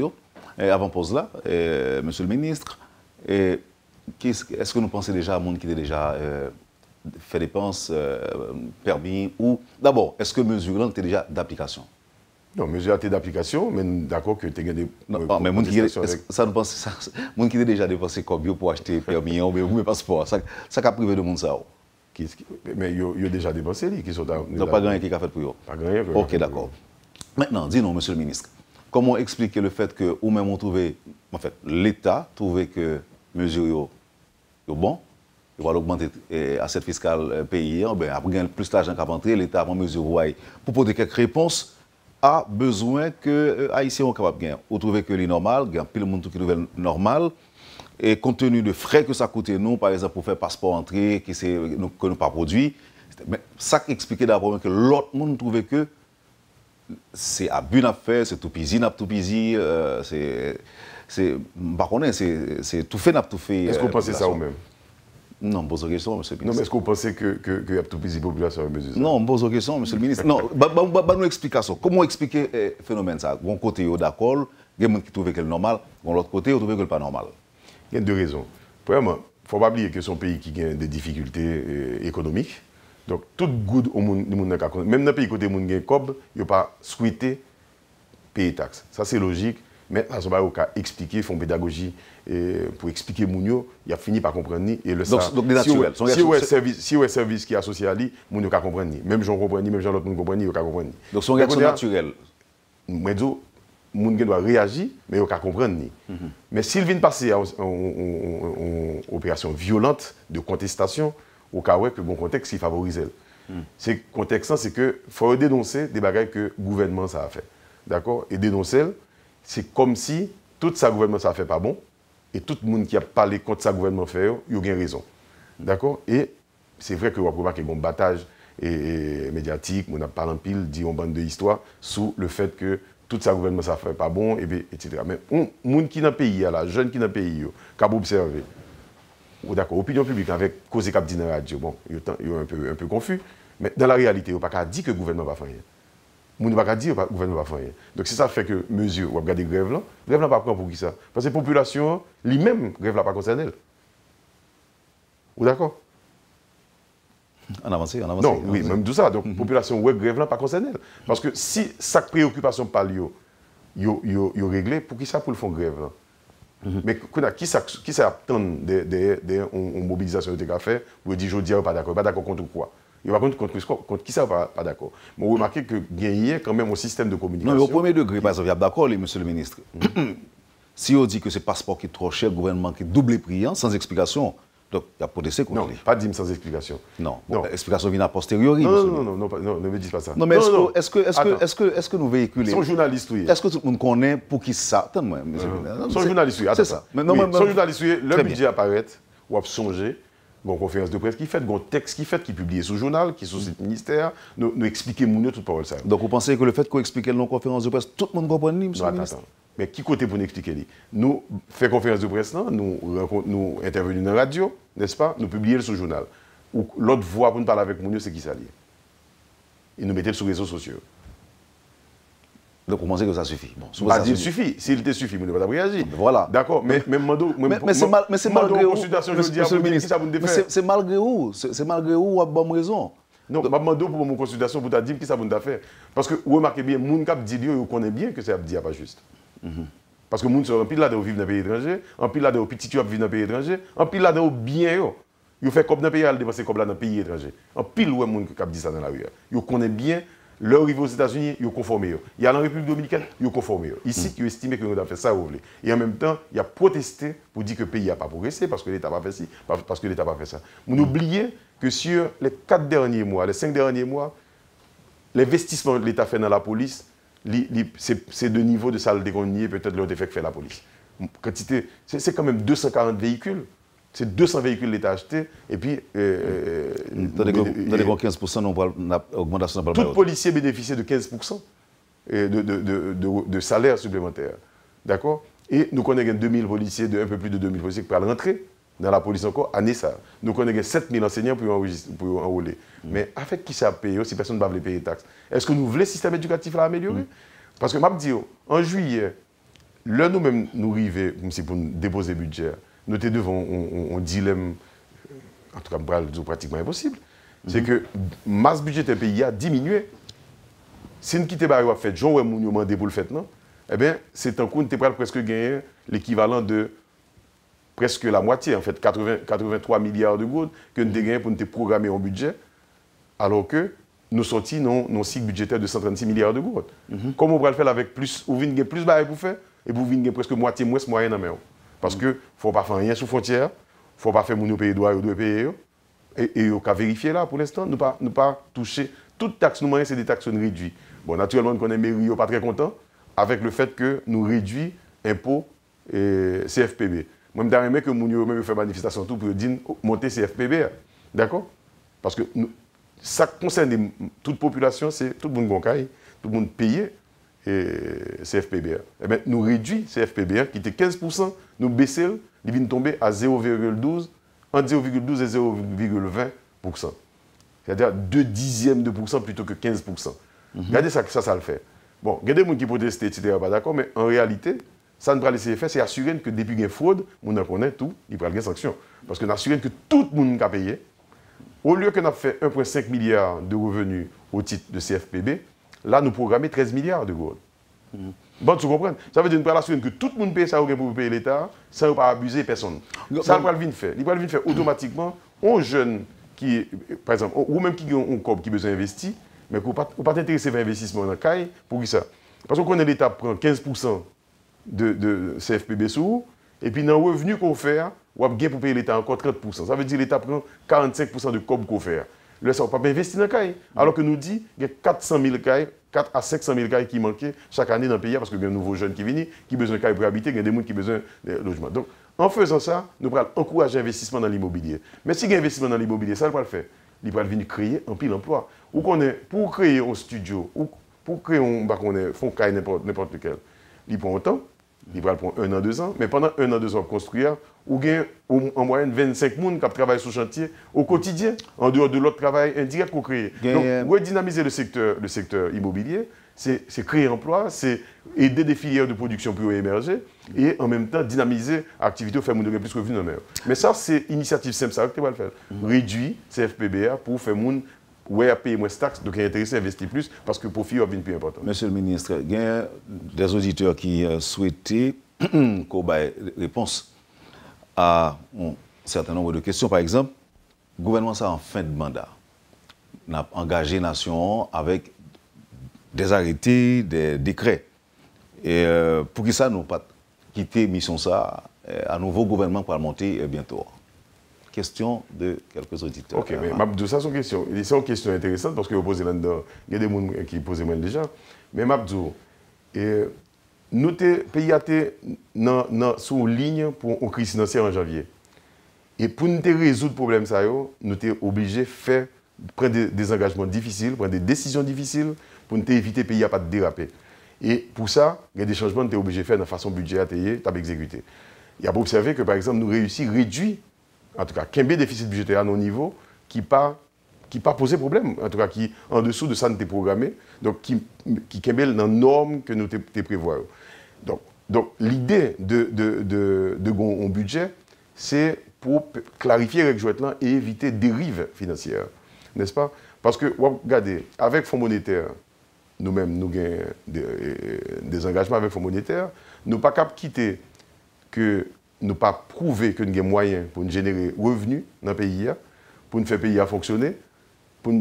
là, Monsieur le ministre. Est-ce que nous pensons déjà à un monde qui a déjà fait dépenses, permis ou d'abord, est-ce que mesure était déjà d'application? Non, mesure d'application, mais d'accord que tu as des. Non, mais ça nous pense, monde qui a déjà dépensé combien pour acheter permis ou bien passeport, ça a privé de monde ça. Mais il y a déjà dépensé, qui sont dans. Donc, pas grand qui a fait pour eux. Pas grand. Ok, d'accord. Maintenant, dis-nous, Monsieur le ministre, comment expliquer le fait que, ou même on trouvait, en fait, l'État trouvait que mesures sont bon, il va augmenter l'assiette fiscale pays, après plus d'argent qu'à rentrer, l'État prend mesure pour poser quelques réponses à besoin que Haïtiens sont capables de gagner. Vous trouvez que c'est normal, il y a plus de monde qui trouve normal. Et compte tenu de frais que ça coûte nous, par exemple, pour faire passeport entrée, que nous n'avons pas produit, mais ça expliquait d'abord que l'autre monde trouvait que c'est abus à faire, c'est tout pisi, c'est tout fait, n'a tout fait. Est-ce que vous pensez ça vous-même? Non, pose question, monsieur le ministre. Non, mais est-ce que vous pensez que y a tout pisi population à mesure? Non, pose question, monsieur le ministre. Non, nous explication. Comment expliquer le phénomène ça? D'un côté, d'accord, il y a des gens qui trouvent que c'est normal, de l'autre côté, ils trouvent que c'est pas normal. Il y a deux raisons. Premièrement, il ne faut pas oublier que c'est un pays qui a des difficultés économiques. Donc, tout good au monde, même dans le pays côté monde qui a cob, il n'y a pas souhaité payer taxes. Ça, c'est logique. Mais à ce moment-là, il faut expliquer, font pédagogie pour expliquer Mounio, il a fini par comprendre ni. Et le donc, des naturels. Si vous avez un service qui est associé à lui, Mounio ne comprend ni. Même Jean comprend ni, même Jean l'autre ne comprend ni, il ne comprend ni. Donc, son réaction naturelle. Mais moun gen doit réagir, mais il ne comprend ni. Mais s'il vient passer à une opération violente de contestation, au cas où que bon contexte qui favorise elle. Ce contexte, c'est qu'il faut dénoncer des bagages que le gouvernement ça a fait. D'accord? Et dénoncer, c'est comme si tout ça gouvernement ça fait pas bon, et tout le monde qui a parlé contre ça gouvernement fait, il a bien raison. D'accord? Et c'est vrai que vous remarquez qu'il y a un battage médiatique, on a parlé en pile, dit en bande de histoire, sous le fait que tout ça, le gouvernement, ça fait pas bon, et puis, etc. Mais les gens qui sont dans le pays, les jeunes qui sont dans le pays, qui ont observé, d'accord, l'opinion publique, avec cause cap dit dans la radio, bon, ils sont un peu confus, mais dans la réalité, ils n'ont pas dit que le gouvernement va faire rien. Ils n'ont pas dit que le gouvernement va faire rien. Donc, c'est ça fait que mesure, on va regarder grève là, grève là, pas pour qui ça? Parce que la population, lui-même, grève là, pas concerne elle. Vous d'accord? On avance. Non, oui, même tout ça. Donc, la population, ouais, grève là, pas concerne elle. Parce que si sa préoccupation par yo réglé, pour qui ça pour le fond grève là? Mais qui ça attend une mobilisation de fait pour dire je dis pas d'accord contre quoi? Il va contre qui ça pas d'accord. Mais vous remarquez que gagner quand même un système de communication. Non, mais au premier degré, par exemple, il y a d'accord, monsieur le ministre. Si on dit que c'est passeport qui est trop cher, le gouvernement qui double les prix, sans explication, donc il y a protesté contre lui. Non, pas dire sans explication. Non, l'explication vient a posteriori. Non, ne me dites pas ça. Non, mais est-ce que nous véhiculons... Son journaliste, oui. Est-ce que tout le monde connaît pour qui ça? Attends-moi, monsieur le ministre. Son journaliste, oui. C'est ça. Son journaliste, oui. Le budget apparaît, ou a songé. Bon, conférence de presse qui fait, bon texte qui fait, qui publié sous journal, qui est sous ce ministère, nous expliquer mon toute parole ça. Donc vous pensez que le fait qu'on explique le conférence de presse, tout le monde comprend, monsieur le ministre? Attends. Mais qui côté pour nous expliquer? Nous faisons conférence de presse, nous intervenons dans la radio, n'est-ce pas? Nous publions sous journal. Ou l'autre voix pour nous parler avec mon c'est qui ça lié? Et nous mettons sur les réseaux sociaux. Donc vous pensez que ça suffit? Bon, ça suffit. S'il te suffit, vous ne pouvez pas réagir. Voilà. D'accord, mais c'est malgré où. C'est malgré où? C'est malgré où à bonne raison. Non, je demande pour mon consultation pour te dire qui ça vous faire. Parce que vous remarquez bien, les gens qui disent, ils connaissent bien que c'est pas juste. Parce que les gens sont en pile là de vivre dans un pays étranger, en pile là de petits qui vivent dans un pays étranger, en pile là de bien. Ils font comme dans un pays, ils dépenser comme là dans un pays étranger. En pile, les gens qui disent ça dans la rue. Ils connaissent bien. Leur arrivée aux États-Unis, ils sont conformés. Il y a en République dominicaine, ils sont conformés. Ici, ils estiment que nous avons fait ça. Et en même temps, il y a protesté pour dire que le pays n'a pas progressé parce que l'État n'a pas fait ci, parce que l'État n'a pas fait ça. Vous n'oubliez que sur les 4 derniers mois, les 5 derniers mois, l'investissement que l'État fait dans la police, c'est de niveau de salle d'économie, peut-être l'autre effet que fait la police. C'est quand même 240 véhicules. C'est 200 véhicules l'État a acheté, et puis... Dans les 15%, d'augmentation. Tout policier bénéficie de 15% de salaire supplémentaire. D'accord? Et nous connaissons 2000 policiers, un peu plus de 2000 policiers qui peuvent rentrer dans la police encore, année ça. Nous connaissons 7000 enseignants pour enrôler. Mais avec qui ça paye, si personne ne va payer les taxes? Est-ce que nous voulons le système éducatif là améliorer? Parce que, je dis, en juillet, là nous-mêmes, nous arrivons pour déposer le budget. Nous sommes devant un dilemme, en tout cas, pratiquement impossible. C'est que la masse budgétaire pays a diminué. Si nous quittons le fait, Jean ou nous demandé pour le fait, non? Eh bien, c'est un coup, nous avons presque gagné l'équivalent de presque la moitié, en fait, 83 milliards de gouttes que nous avons gagné pour nous programmer un budget, alors que nous sortis nos cycle budgétaire de 136 milliards de gouttes. Comment on va le faire avec plus, ou venir plus de pour faire, et vous venir presque moitié moins moyen dans la main. Parce qu'il ne faut pas faire rien sous frontière, il ne faut pas faire mon pays droit ou deux pays. Et il faut vérifier là pour l'instant, ne pas toucher. Toute taxe, nous c'est des taxes réduites. Bon, naturellement, nous connaissons les mairies, pas très contents avec le fait que nous réduisons impôts et CFPB. Moi, je me que nous fait manifestation tout pour dire monter CFPB. D'accord? Parce que ça concerne toute population, c'est tout le monde goncaille, tout le monde payé. Et CFPB. Eh bien, nous réduisons CFPB, qui était 15%, nous baissons, il vient tomber à 0,12, entre 0,12 et 0,20%. C'est-à-dire 0,2% plutôt que 15%. Regardez ça, ça le fait. Bon, regardez les gens qui protestent, etc., pas d'accord, mais en réalité, ça ne va pas laisser faire, c'est assurer que depuis qu'il y a fraude, on en connaît tout, il prend des sanctions. Parce qu'on assure que tout le monde a payé. Au lieu qu'on a fait 1,5 milliard de revenus au titre de CFPB, là, nous programmons 13 milliards de gouttes. Bon, tu comprends? Ça veut dire que tout le monde paye ça pour payer l'État, ça ne va pas abuser personne. Ça, il va le faire. Il va le faire automatiquement aux jeunes qui, par exemple, ou même qui ont un corps qui a besoin d'investir, mais qui ne pas t'intéresser à l'investissement dans le CAI, pour qui ça? Parce qu'on connaît l'État prend 15% de CFPB sous, et puis dans le revenu qu'on fait, on va pour payer l'État encore 30%. Ça veut dire que l'État prend 45% de COB qu'on fait. Là, ça ne va pas investir dans le CAI. Alors que nous dit qu'il y a 400 000 CAI, 4 à 500 000 CAI qui manquent chaque année dans le pays parce qu'il y a de nouveaux jeunes qui viennent, qui ont besoin de CAI pour habiter, il y a des gens qui ont besoin de logement. Donc, en faisant ça, nous allons encourager l'investissement dans l'immobilier. Mais si il y a investissement dans l'immobilier, ça ne va pas le faire. Il va venir créer un pile d'emplois. Ou qu'on est, pour créer un studio, ou pour créer un fonds n'importe lequel, il prend un temps, il va prendre 1 an, 2 ans, mais pendant 1 an, 2 ans pour construire, ou gain en moyenne 25 personnes qui travaillent sur le chantier au quotidien, en dehors de l'autre travail indirect qu'on crée. Donc, redynamiser le secteur immobilier, c'est créer emploi, c'est aider des filières de production pour émerger et en même temps dynamiser l'activité pour faire plus de revenus dans le. Mais ça, c'est une initiative simple, ça que tu vas le faire. Réduire CFPBR pour faire payer moins de taxes, donc intéressé à investir plus parce que le profit est plus important. Monsieur le ministre, il y a des auditeurs qui souhaitaient qu'on ait réponse à un certain nombre de questions. Par exemple, le gouvernement ça en fin de mandat n'a engagé la nation avec des arrêtés, des décrets. Et pour que ça nous pas quitter mission ça, un nouveau gouvernement pour monter bientôt. Question de quelques auditeurs. Ok, mais Mabdou, ça c'est une question intéressante parce que vous posez là-dedans, il y a des gens qui posent même déjà. Mais Mabdou, nous pays a été sous ligne pour une crise financière en janvier. Et pour nous résoudre le problème, nous sommes obligés de prendre des engagements difficiles, prendre des décisions difficiles pour nous éviter que le pays n'a pas de déraper. Et pour ça, il y a des changements que nous sommes obligés de faire dans la façon budgétaire à exécuter. Il y a pour observer que, par exemple, nous réussissons à réduire, en tout cas, qu'il y ait un déficit budgétaire à nos niveaux qui n'a pas posé problème, en tout cas, qui en dessous de ça nous était programmé, donc qui est dans la norme que nous prévoyons. Donc l'idée de un budget, c'est pour clarifier les règles et éviter dérives financières, n'est-ce pas? Parce que, regardez, avec Fonds monétaire, nous-mêmes, nous avons des engagements avec Fonds monétaire, nous ne pouvons pas quitter que nous pas prouver que nous avons moyens pour nous générer revenus dans le pays, pour nous faire le pays à fonctionner, pour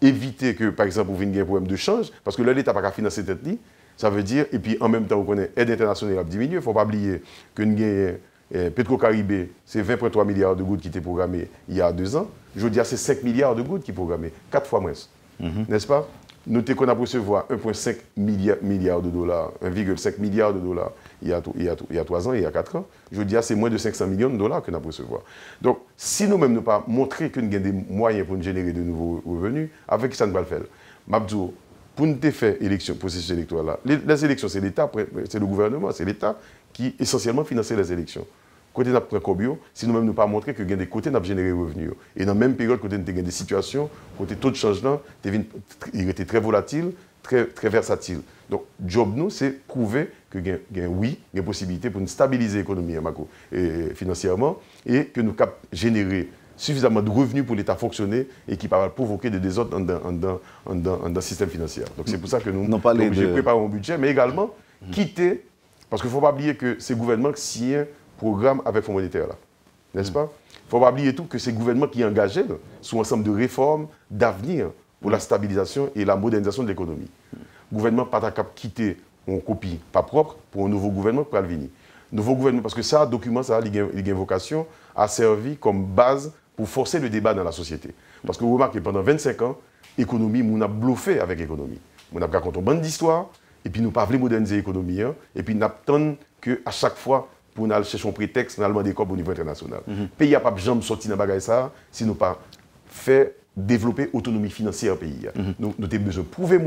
éviter que, par exemple, vous ayez un problème de change, parce que là, l'État n'a pas financer tête libre, ça veut dire, et puis en même temps, vous connaissez l'aide internationale a diminué, il ne faut pas oublier que nous avons Petro-Caribé, c'est 20,3 milliards de gouttes qui étaient programmés il y a 2 ans. Je veux dire, c'est 5 milliards de gouttes qui sont programmés, 4 fois moins. N'est-ce pas? Notez qu'on a recevoir 1,5 milliard de dollars, 1,5 milliard de dollars il y a 3 ans, il y a 4 ans. Je veux dire, c'est moins de 500 millions de dollars qu'on a recevoir. Donc, si nous-mêmes ne pas montrer que nous avons des moyens pour nous générer de nouveaux revenus, avec ça, nous va le faire. Mabdou, pour nous faire élection, processus électoral, les élections, c'est l'État, c'est le gouvernement, c'est l'État qui essentiellement finance les élections. Côté n'a pas si nous-mêmes ne pas montrer que des côtés n'a généré revenus. Et dans la même période, côté nous avons des situations, côté taux de changement, il était très volatile, très versatile. Donc, job nous, c'est prouver que oui, il y a une possibilité pour nous stabiliser l'économie financièrement et que nous capons générer suffisamment de revenus pour l'État fonctionner et qui va provoquer des désordres dans le système financier. Donc, c'est pour ça que nous sommes obligés de préparer un budget, mais également quitter, parce qu'il ne faut pas oublier que c'est le gouvernement qui signe programme avec Fonds monétaire, n'est-ce pas? Il ne faut pas oublier tout que c'est le gouvernement qui est engagé sur un ensemble de réformes d'avenir pour la stabilisation et la modernisation de l'économie. Le gouvernement n'a pas quitter une copie pas propre pour un nouveau gouvernement pour venir. Nouveau gouvernement, parce que ça, document, ça a une vocation à servir comme base pour forcer le débat dans la société. Parce que vous remarquez, pendant 25 ans, l'économie, on a bluffé avec l'économie. On a raconté une bande d'histoire, et puis nous pas voulu moderniser l'économie, et puis nous attendons qu'à chaque fois, pour nous chercher un prétexte, nous allons des corps au niveau international. Le pays n'a pas jamais sorti dans le ça si nous pas fait développer l'autonomie financière du pays. Nous avons besoin de prouver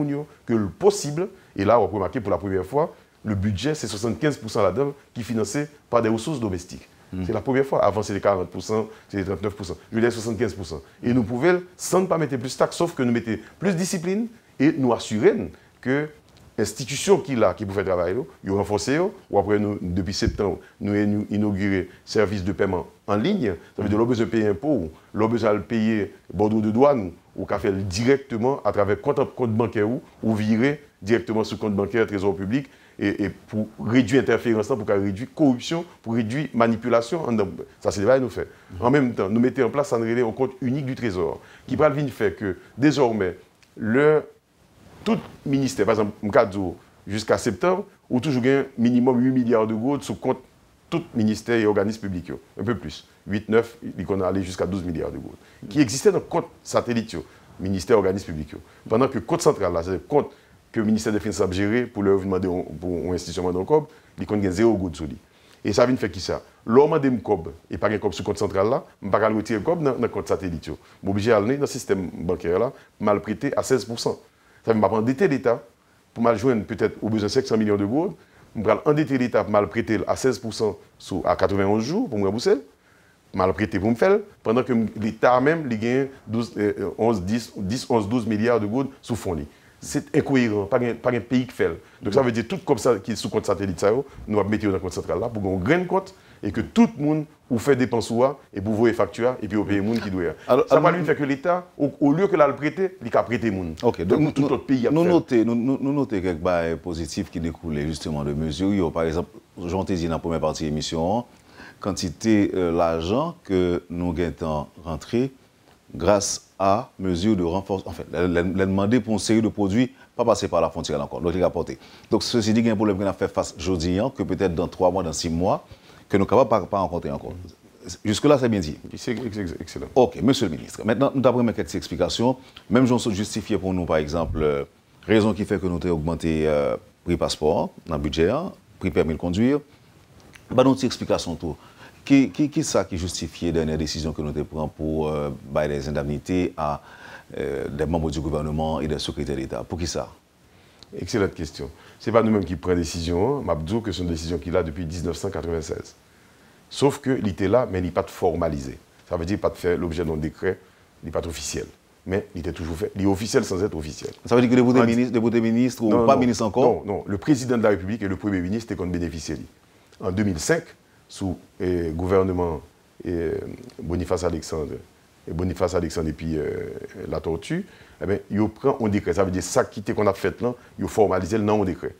que le possible, et là on peut remarquer pour la première fois, le budget c'est 75% là-dedans qui est financé par des ressources domestiques. C'est la première fois. Avant c'était 40%, c'était 39%. Je veux dire 75%. Et nous pouvons, sans ne pas mettre plus de taxes, sauf que nous mettons plus de discipline et nous assurer que l'institution qui peut faire travail, nous renforcer, ou après, depuis septembre, nous avons inauguré le service de paiement en ligne. Ça veut dire que l'on a besoin de payer un impôt, l'on a besoin de payer bordeaux de douane, ou qu'à faire directement à travers compte bancaire ou virer directement sur le compte bancaire, trésor public, et pour réduire l'interférence, pour réduire la corruption, pour réduire la manipulation. Ça, c'est le travail que nous faisons. En même temps, nous mettons en place un compte unique du trésor, qui va faire que désormais, tout ministère, par exemple, jusqu'à septembre, ou toujours un minimum 8 milliards de gouttes sous compte tout ministère et organismes publics, un peu plus. 8, 9, on a allé jusqu'à 12 milliards de gouttes, qui existaient dans le compte satellite, ministère et organismes publics. Pendant que le compte central, c'est le compte que le ministère des Finances a géré pour leur demander pour une institution dans le COB, il compte 0 gouttes sur lui. Et ça vient faire qui ça? L'homme de COB et pas un COB sur le compte central là, je ne peux pas retirer le COB dans le compte satellite. Je suis obligé d'aller dans le système bancaire là, mal prêté à 16%. Ça veut dire que je vais endetter l'État pour mal joindre peut-être au besoin 500 millions de gourdes, je vais endetter l'État pour mal prêter à 16% à 91 jours pour me rembourser. Mal prêté pour me faire, pendant que l'État même il gagne 11-12 milliards de gourdes sous fonds. C'est incohérent, pas un pays qui fait. Donc ça veut dire tout comme ça qui est sous compte satellite, nous allons mettre dans le compte central là pour qu'on graine compte et que tout le monde ou fait dépenses et pour vous facture et puis au payer le monde qui doit. Ça va lui faire que l'État, au lieu que là le prêter, il a prêté le monde. Ok, donc tout autre pays a nous notons quelques bails positifs qui découlent justement de mesures. Par exemple, j'en ai dit dans la première partie de l'émission, quantité l'argent que nous gagnons rentré grâce à mesure de renforcement. En fait, elle demandé pour une série de produits, pas passer par la frontière encore, donc il a porté. Donc ceci dit, il y a un problème qu'on a fait face aujourd'hui, que peut-être dans 3 mois, dans 6 mois, que nous ne sommes pas rencontrer encore. Jusque-là, c'est bien dit. C'est excellent. Ok, monsieur le ministre. Maintenant, nous avons quelques explications. Même j'en suis justifié pour nous, par exemple, raison qui fait que nous avons augmenté le prix passeport dans le budget, prix permis de conduire. Nous avons une explication tout. Qui est ça qui justifie la dernière décision que nous avons prise pour les indemnités à des membres du gouvernement et des secrétaires d'État? Pour qui ça? Excellente question. Ce n'est pas nous-mêmes qui prenons la décision. Mabdou, que c'est une décision qu'il a depuis 1996. Sauf qu'il était là, mais il n'est pas formalisé. Ça veut dire pas de faire l'objet d'un décret, il n'est pas officiel. Mais il était toujours fait. Il est officiel sans être officiel. Ça veut dire que député ministre ou pas ministre encore? Non. Le président de la République et le Premier ministre étaient qu'on bénéficiait. En 2005, sous le gouvernement Boniface Alexandre et puis la tortue, eh bien, il prend un décret. Ça veut dire ça qu'on a fait là, il a formalisé le nom au décret.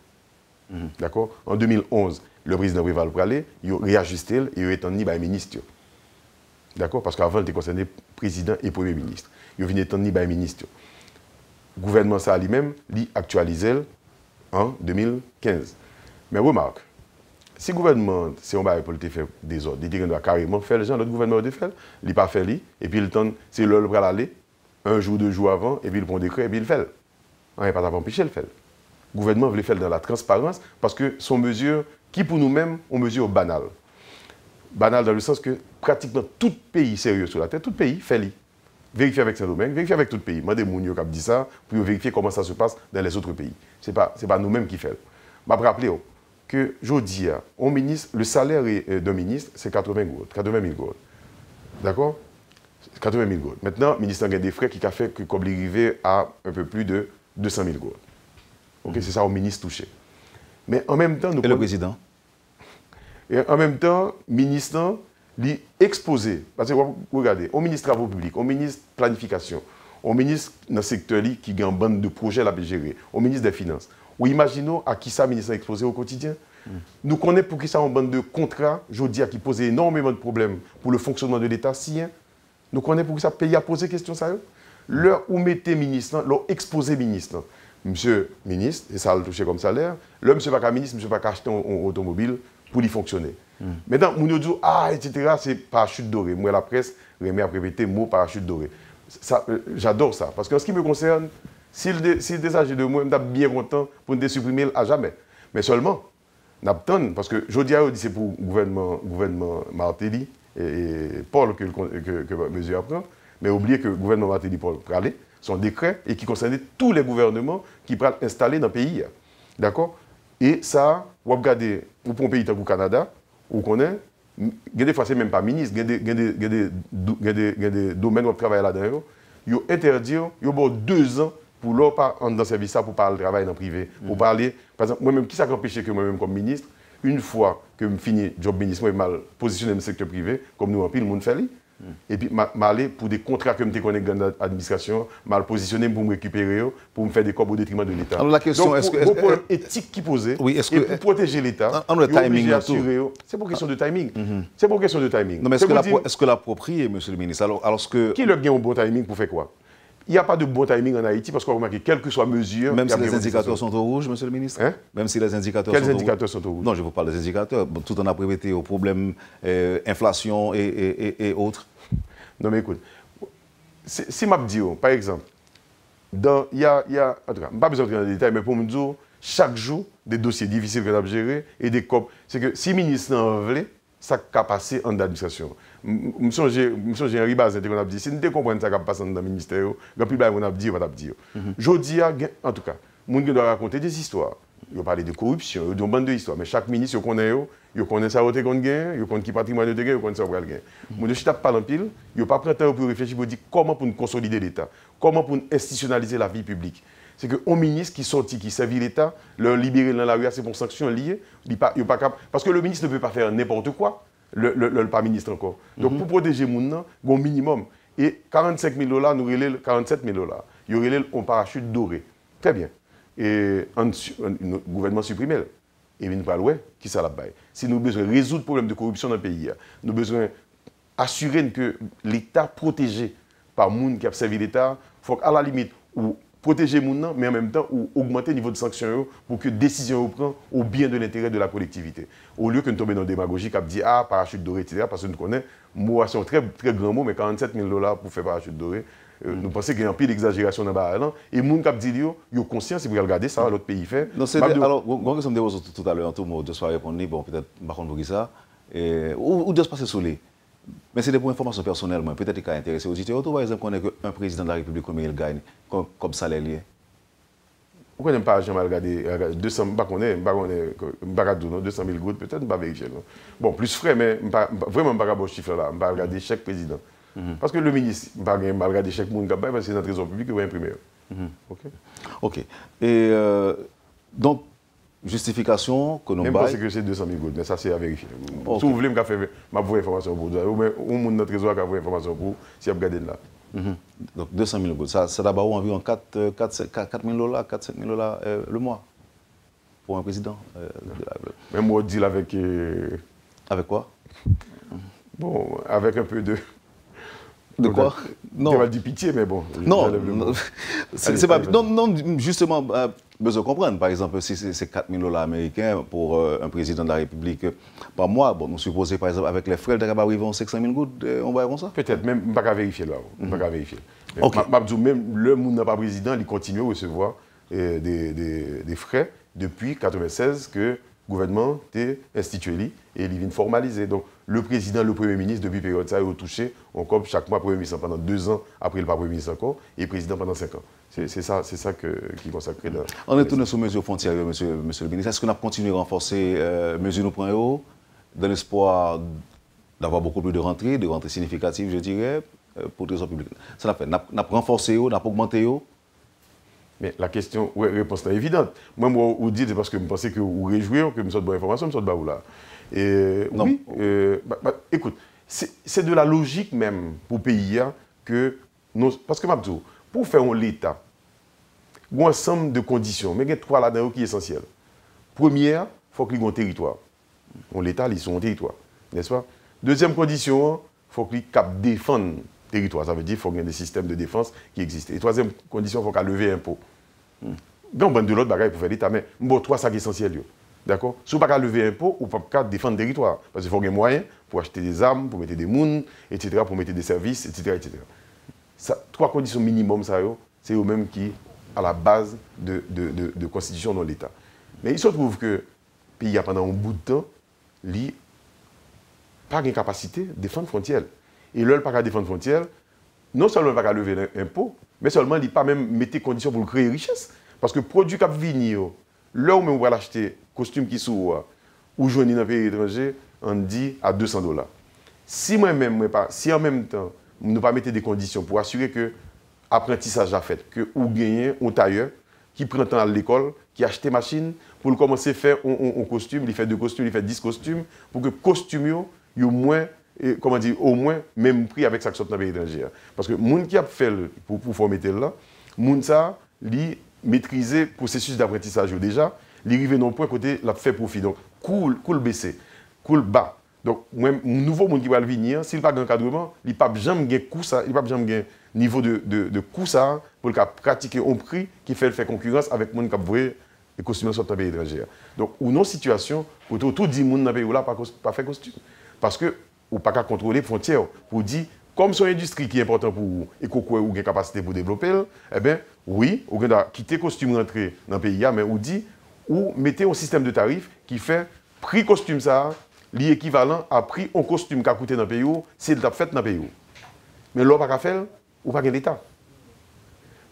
D'accord? En 2011, le président Rival Pralé, il a réajusté et il a étendu par ministre. D'accord? Parce qu'avant, il était concerné président et premier ministre. Il a venu étendre par ministre. Le gouvernement, ça lui-même, il actualisé en 2015. Mais remarque, si le gouvernement, c'est un bail pour le faire des ordres, il doit carrément faire les gens, l'autre gouvernement doit faire, il n'a pas fait, et puis il tente, c'est le bras aller, 1 jour, 2 jours avant, et puis il prend un décret, et puis il fait. On n'a pas empêché de le faire. Le gouvernement veut le faire dans la transparence, parce que sont mesures qui, pour nous-mêmes, sont mesures banales. Banales dans le sens que pratiquement tout pays sérieux sur la terre, tout pays fait. Vérifier avec Saint-Domingue, vérifier avec tout le pays. Moi, des gens qui ont dit ça, pour vérifier comment ça se passe dans les autres pays. Ce n'est pas nous-mêmes qui faisons. Je vais rappeler que aujourd'hui, le salaire d'un ministre, c'est 80 000 gourdes. D'accord? 80 000 gourdes. Maintenant, le ministre a des frais qui a fait que comme il arrivait à un peu plus de 200 000 gourdes. Okay? C'est ça au ministre touché. Mais en même temps... Et le président? Et en même temps, le ministre lui exposé. Parce que regardez, au ministre des Travaux publics, au ministre de Planification, au ministre dans le secteur qui a une bande de projets à gérer, au ministre des Finances. Ou imaginons à qui ça le ministre a exposé au quotidien. Nous connaissons pour qui ça une bande de contrats, je dis, qui pose énormément de problèmes pour le fonctionnement de l'État sien. Nous connaissons pour qui ça pays a posé question ça. Leur où mettez ministre, leur exposé ministre. Monsieur ministre, et ça a touché comme salaire, le monsieur pas ministre, monsieur pas acheter un automobile pour y fonctionner. Maintenant, nous disons, etc., c'est parachute doré. Moi, la presse, remet à répéter le mot parachute doré. J'adore ça, parce qu'en ce qui me concerne, s'il désagit de moi, je suis bien content pour ne supprimer à jamais. Mais seulement, parce que je dis c'est pour le gouvernement Martelly et Paul que mesure apprend, mais oubliez que le gouvernement Martelly Paul pralé son décret et qui concernait tous les gouvernements qui pourraient installer dans le pays. D'accord? Et ça, vous regardez, pour un pays comme le Canada, où on connaît, des fois, ce n'est même pas ministre, il y a des domaines où on travaille là-dedans, ils ont interdit, ils ont 2 ans pour leur pas dans le service pour parler de travail dans le privé. Pour parler, par exemple, moi-même, qui ça empêché que moi-même, comme ministre, une fois que je finis le job ministre, je mal positionné dans le secteur privé, comme nous en pile, le monde fait. Et puis, je aller pour des contrats que je connais dans l'administration, mal positionné pour me récupérer, pour me faire des corps au détriment de l'État. Alors la question, est-ce que... C'est pour éthique qui posait, oui, et pour protéger l'État, c'est pour question de timing. C'est pour question de timing. Non, mais est-ce que l'approprié, monsieur le ministre, alors que... Qui le gagne un bon timing pour faire quoi? Il n'y a pas de bon timing en Haïti parce qu'on remarque que quelle que soit mesure... Même si les indicateurs sont au rouge, monsieur le ministre? Même si les indicateurs Quels indicateurs sont au rouge? Non, je vous parle des indicateurs. Tout en a prêté aux problèmes inflation et autres. Non, mais écoute, si je dis, par exemple, en tout cas, je n'ai pas besoin de rentrer dans les détails, mais pour me dire, chaque jour, des dossiers difficiles qu'on a gérés et des COP. C'est que si le ministre en veut, ça a passé en administration. Je suis un ribaz, on a dit, si nous comprenons ça qui passe dans le ministère, il n'y a plus de on a dit, on va dire. Je dis, en tout cas, gens qui doivent raconter des histoires. Ils parlent de corruption, ils ont une bande d'histoires. Mais chaque ministre, ils connaissent ça, ils connaissent qui patrimoine de gain, ils connaissent ça pour le gain. Moi, je ne suis pas en pile, ils n'ont pas pris le temps pour réfléchir, pour dire comment pour nous consolider l'État, comment pour nous institutionnaliser la vie publique. C'est qu'un ministre qui sortit, qui servit l'État, leur libérer dans la rue, c'est pour sanctions liées, parce que le ministre ne peut pas faire n'importe quoi, le pas ministre encore. Donc pour protéger les gens, il y a un minimum. Et 45 000 $, nous relèvons 47 000 $. Il y aurait un parachute doré. Très bien. Et le gouvernement supprimé. Et nous ne parlons pas qui ça la baille. Si nous avons besoin de résoudre le problème de corruption dans le pays, nous avons besoin d'assurer que l'État protégé par les gens qui ont servi l'État, il faut qu'à la limite, ou protéger les gens, mais en même temps, ou augmenter le niveau de sanction pour que les décisions prennent au bien de l'intérêt de la collectivité. Au lieu que nous tombions dans la démagogie qui dit ah, parachute doré, etc. Parce que nous connaissons, moi, c'est un très, très grand mot, mais 47 000 $ pour faire parachute doré. Nous pensons qu'il y a un peu d'exagération dans le barrage. Et les gens qui disent ils ont conscience, ils peuvent regarder ça, l'autre pays fait. Non, alors, quand nous sommes tout à l'heure, en tout mot, de soirée répondre, bon, peut-être, par contre, pour ça, ou de se passer sous les. Mais c'est des points d'information personnelle, peut-être qu'il a intéressé aux auditeurs. Par exemple, qu'on ait qu'un président de la République, combien il gagne, comme salaire lié. Pourquoi n'aime pas jamais regarder 200 000 gouttes, peut-être, je ne vais pas vérifier. Bon, plus frais, mais vraiment, je ne vais pas regarder ce chiffre-là. Je vais regarder chaque président. Parce que le ministre, je ne vais pas regarder chaque monde, parce que c'est notre trésor public qui va imprimer. OK. Et donc, justification que nous même pas que c'est 200 000 gouttes, mais ça, c'est à vérifier. Si vous voulez, je vais faire ma vraie information pour vous. Ou mon trésor qui a vraie information pour vous, si vous regardez là. Donc 200 000 gouttes, ça d'abord environ 4 000 $, 4 5 000 $ le mois pour un président. Même moi, deal avec. Avec quoi? Bon, avec un peu de. De quoi? Non. On dit pitié, mais bon. Non, c'est pas. Non, justement, besoin de comprendre. Par exemple, si c'est 4 000 $ américains pour un président de la République par mois, bon, nous supposons, par exemple, avec les frais de arriver 500 000 gouttes, on va comme ça? Peut-être, même pas qu'à vérifier là. Pas qu'à vérifier. Même le monde n'a pas président, il continue à recevoir des frais depuis 1996 que le gouvernement a institué et il vient formaliser. Donc, le président, le premier ministre, depuis la période ça, ils ont touché encore chaque mois premier ministre pendant 2 ans, après le pas premier ministre encore, et président pendant 5 ans. C'est ça qui est consacré dans. On est tourné sur mesures frontières, monsieur le ministre. Est-ce qu'on a continué à renforcer mesures nous prenons dans l'espoir d'avoir beaucoup plus de rentrées significatives, je dirais, pour le trésor public? Ça l'a fait. On a renforcé, on a augmenté. Mais la question, la réponse est évidente. Moi, vous dites, c'est parce que vous pensez que vous réjouissez, que vous sortez de bonne information, vous sortez de là. Non. Oui, écoute, c'est de la logique même pour le pays que parce que pour faire l'État, il y a un ensemble de conditions, mais il y a 3 là-dedans qui sont essentielles. Première, il faut qu'il y ait un territoire. L'État, ils sont un territoire, n'est-ce pas? Deuxième condition, il faut qu'il défende le territoire. Ça veut dire qu'il faut qu'il y ait des systèmes de défense qui existent. Et troisième condition, il faut qu'il lever l'impôt. Il y a de l'autre bagaille pour faire l'État, mais bon, 3, ça qui est essentiel. D'accord? Si vous ne pouvez pas lever l'impôt, vous ne pouvez pas défendre le territoire. Parce qu'il faut qu'il y ait des moyens pour acheter des armes, pour mettre des mouns, etc., pour mettre des services, etc. etc. Ça, 3 conditions minimum, c'est eux-mêmes qui à la base de constitution dans l'État. Mais il se trouve que le pays, pendant un bout de temps, n'a pas de capacité de défendre les frontières. Et là, il n'a pas de défendre les frontières, non seulement il n'a pas de lever l'impôt, mais seulement il n'a pas même mettre des conditions pour créer richesse. Parce que le produit qui vient, là où on va l'acheter, costume qui sont ou joindre dans un pays étranger, on dit à 200 $. Si moi-même, si en même temps, nous ne pas mettre des conditions pour assurer que l'apprentissage a fait, que vous gagnez un tailleur qui prend temps à l'école, qui achète des machines, pour commencer à faire un costume, il fait 2 costumes, il fait 10 costumes, pour que le costume ait au moins, au moins même prix avec ça qui sort dans le pays étranger. Parce que les gens qui a fait pour former là, les gens qui maîtriser le processus d'apprentissage déjà, il arrive dans un point côté, il a fait profit. Donc, cool baissé, cool bas. Donc, un nouveau monde qui va venir, s'il n'a pas d'encadrement, il n'a pas jamais gagné coût ça, il n'a pas jamais gagné niveau de coût ça pour pratiquer un prix qui fait concurrence avec les gens qui ont les costumes sur le pays étranger. Donc, ou non situation, où tout dit monde dans le pays là pas fait costume. Parce que, ou pas qu'à contrôler les frontières pour dire, comme son industrie qui est importante pour vous et qu'on a une capacité pour développer, eh bien, oui, on a quitté le costume rentrer dans le pays, mais on dit, ou mettez un système de tarifs qui fait prix costume ça, l'équivalent à prix un costume qui a coûté dans le pays, c'est le fait dans le pays. Mais là, on ne peut pas faire, ou pas l'État.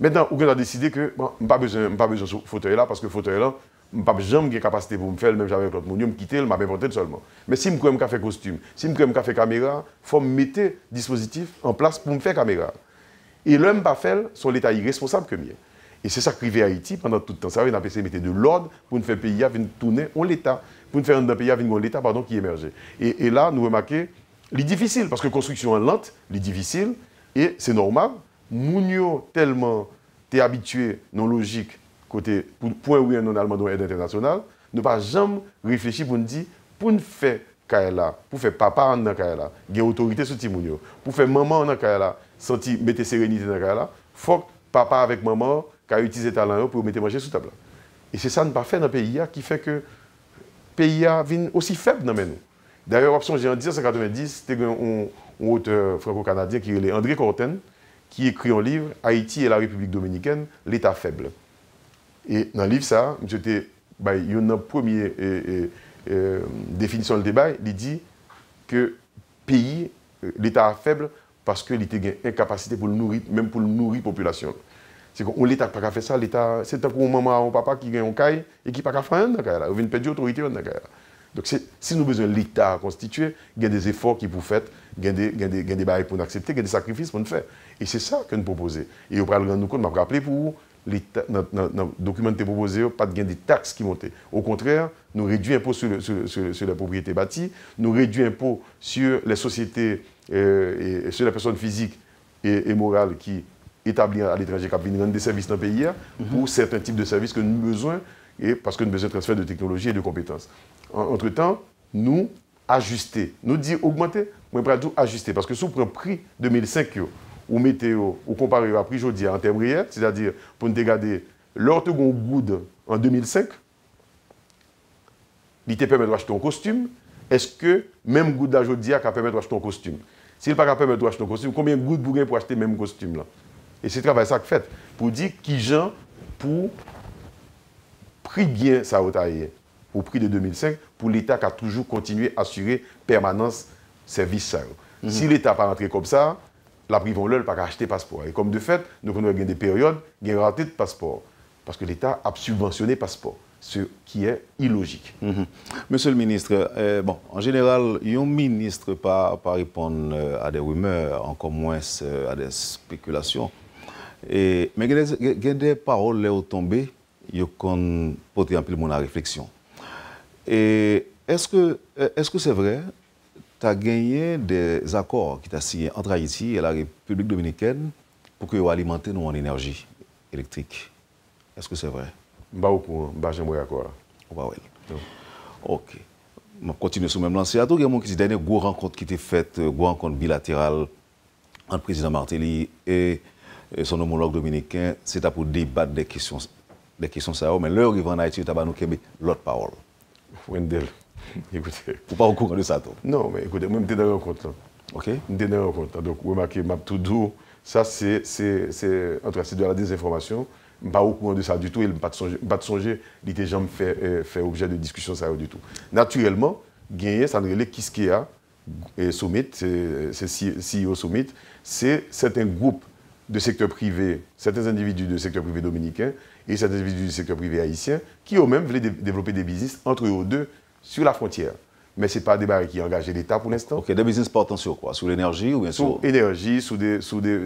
Maintenant, on a décidé que bon, je n'ai pas besoin de ce fauteuil-là, parce que le fauteuil-là, je n'ai pas jamais de capacité pour me faire, même avec l'autre monde, je me quitter, je m'apporter seulement. Mais si je me fais costume, si je me fais caméra, il faut me mettre dispositif en place pour me faire caméra. Et l'homme pas fait, c'est l'État irresponsable que mieux. Et c'est ça qui privé Haïti pendant tout le temps. Ça, on a essayé de mettre de l'ordre pour nous faire payer, venir tourner en l'État, pour nous faire un pays venir l'État qui émergeait. Et là, nous remarquons, c'est difficile, parce que la construction est lente, c'est difficile, et c'est normal. Mounio tellement t'es habitué, non logique, côté point où non allemand dans l'aide internationale, ne pas jamais réfléchir pour nous dire, pour nous faire Kaela, pour faire papa en Kaela, il y a autorité sur Timounio, pour faire maman en Kaela, sentir mettre sérénité dans Kaela, faut que papa avec maman qui a utilisé talent pour mettre manger sous table. Et c'est ça ne pas fait dans le pays qui fait que le pays vient aussi faible dans nous. D'ailleurs, option en 1990, c'était un auteur franco-canadien qui est André Corten, qui écrit un livre, Haïti et la République dominicaine, l'État faible. Et dans le livre, ça, il y a une première définition du débat, il dit que le pays, l'État faible, parce qu'il a une incapacité pour le nourrir, même pour nourrir la population. C'est que l'État n'a pas fait ça, l'État, c'est un maman ou papa qui a un caille et qui n'a pas fait rien dans le caille. Il vient de perdre l'autorité dans le caille. Donc, si nous avons besoin de l'État constitué, il y a des efforts qui vous faites, il y a des barrières pour nous accepter, il y a des sacrifices pour nous faire. Et c'est ça que nous proposons. Et on va nous compte, je vais rappeler pour vous, dans le document qui est proposé, pas de gain des taxes qui montent. Au contraire, nous réduisons l'impôt sur la propriété bâtie, nous réduisons l'impôt sur les sociétés et sur les personnes physiques et morales qui établissent à l'étranger, qui rendent des services dans le pays, pour certains types de services que nous avons besoin, et parce que nous avons besoin de transfert de technologie et de compétences. Entre-temps, nous ajuster. Nous dire augmenter, mais pas tout ajuster. Parce que si on prend le prix 2005, ou météo, ou comparé à prix aujourd'hui en termes réels, c'est-à-dire pour nous regarder l'orthogon good en 2005, il te permet d'acheter un costume. Est-ce que même good d'aujourd'hui a permis d'acheter un costume? S'il n'a pas permis d'acheter un costume, combien de good pour acheter le même costume là? Et c'est le travail ça que fait pour dire qui gens pour prix bien ça au prix de 2005 pour l'État qui a toujours continué à assurer permanence service ça. Si l'État n'a pas rentré comme ça, la privée n'a pas acheter passeport. Et comme de fait, nous avons des périodes, il y a raté de passeport. Parce que l'État a subventionné passeport, ce qui est illogique. Monsieur le ministre, en général, un ministre pas répondre à des rumeurs, encore moins à des spéculations. Mais il y a des paroles qui sont tombées, qui ont porté un peu mon réflexion. Et est-ce que c'est vrai? Tu as gagné des accords qui t'ont signés entre Haïti et la République dominicaine pour que vous alimenter nous en énergie électrique. Est-ce que c'est vrai? Je ne sais pas au courant, je n'ai pas d'accord. Ok. Je vais continuer sur le même lancé. Il y a des gens qui disent qu'il y a une grosse rencontre qui a été faite, une rencontre bilatérale entre le président Martelly et son homologue dominicain. C'était pour débattre des questions ça. Mais l'heure où il va en Haïti, il y a l'autre parole. Wendell, écoutez. Vous n'êtes pas au courant de ça, toi? Non, mais écoutez, moi, je suis dans la rencontre. Ok. Je suis dans la rencontre. Donc, vous remarquez, tout doux, ça, c'est de la désinformation. Je ne suis pas au courant de ça du tout. Il ne pas de songer, il n'était jamais fait objet de discussion ça du tout. Naturellement, gagner, ça ne relève Kiskeya, Summit, c'est CEO Summit, c'est certains groupes de secteur privé, certains individus du secteur privé dominicain et certains individus du secteur privé haïtien qui eux-mêmes voulaient développer des business entre eux deux sur la frontière. Mais ce n'est pas des barrières qui engagent l'État pour l'instant. Ok, des business portant sur quoi? Sur l'énergie ou bien sur... Sur l'énergie, sur des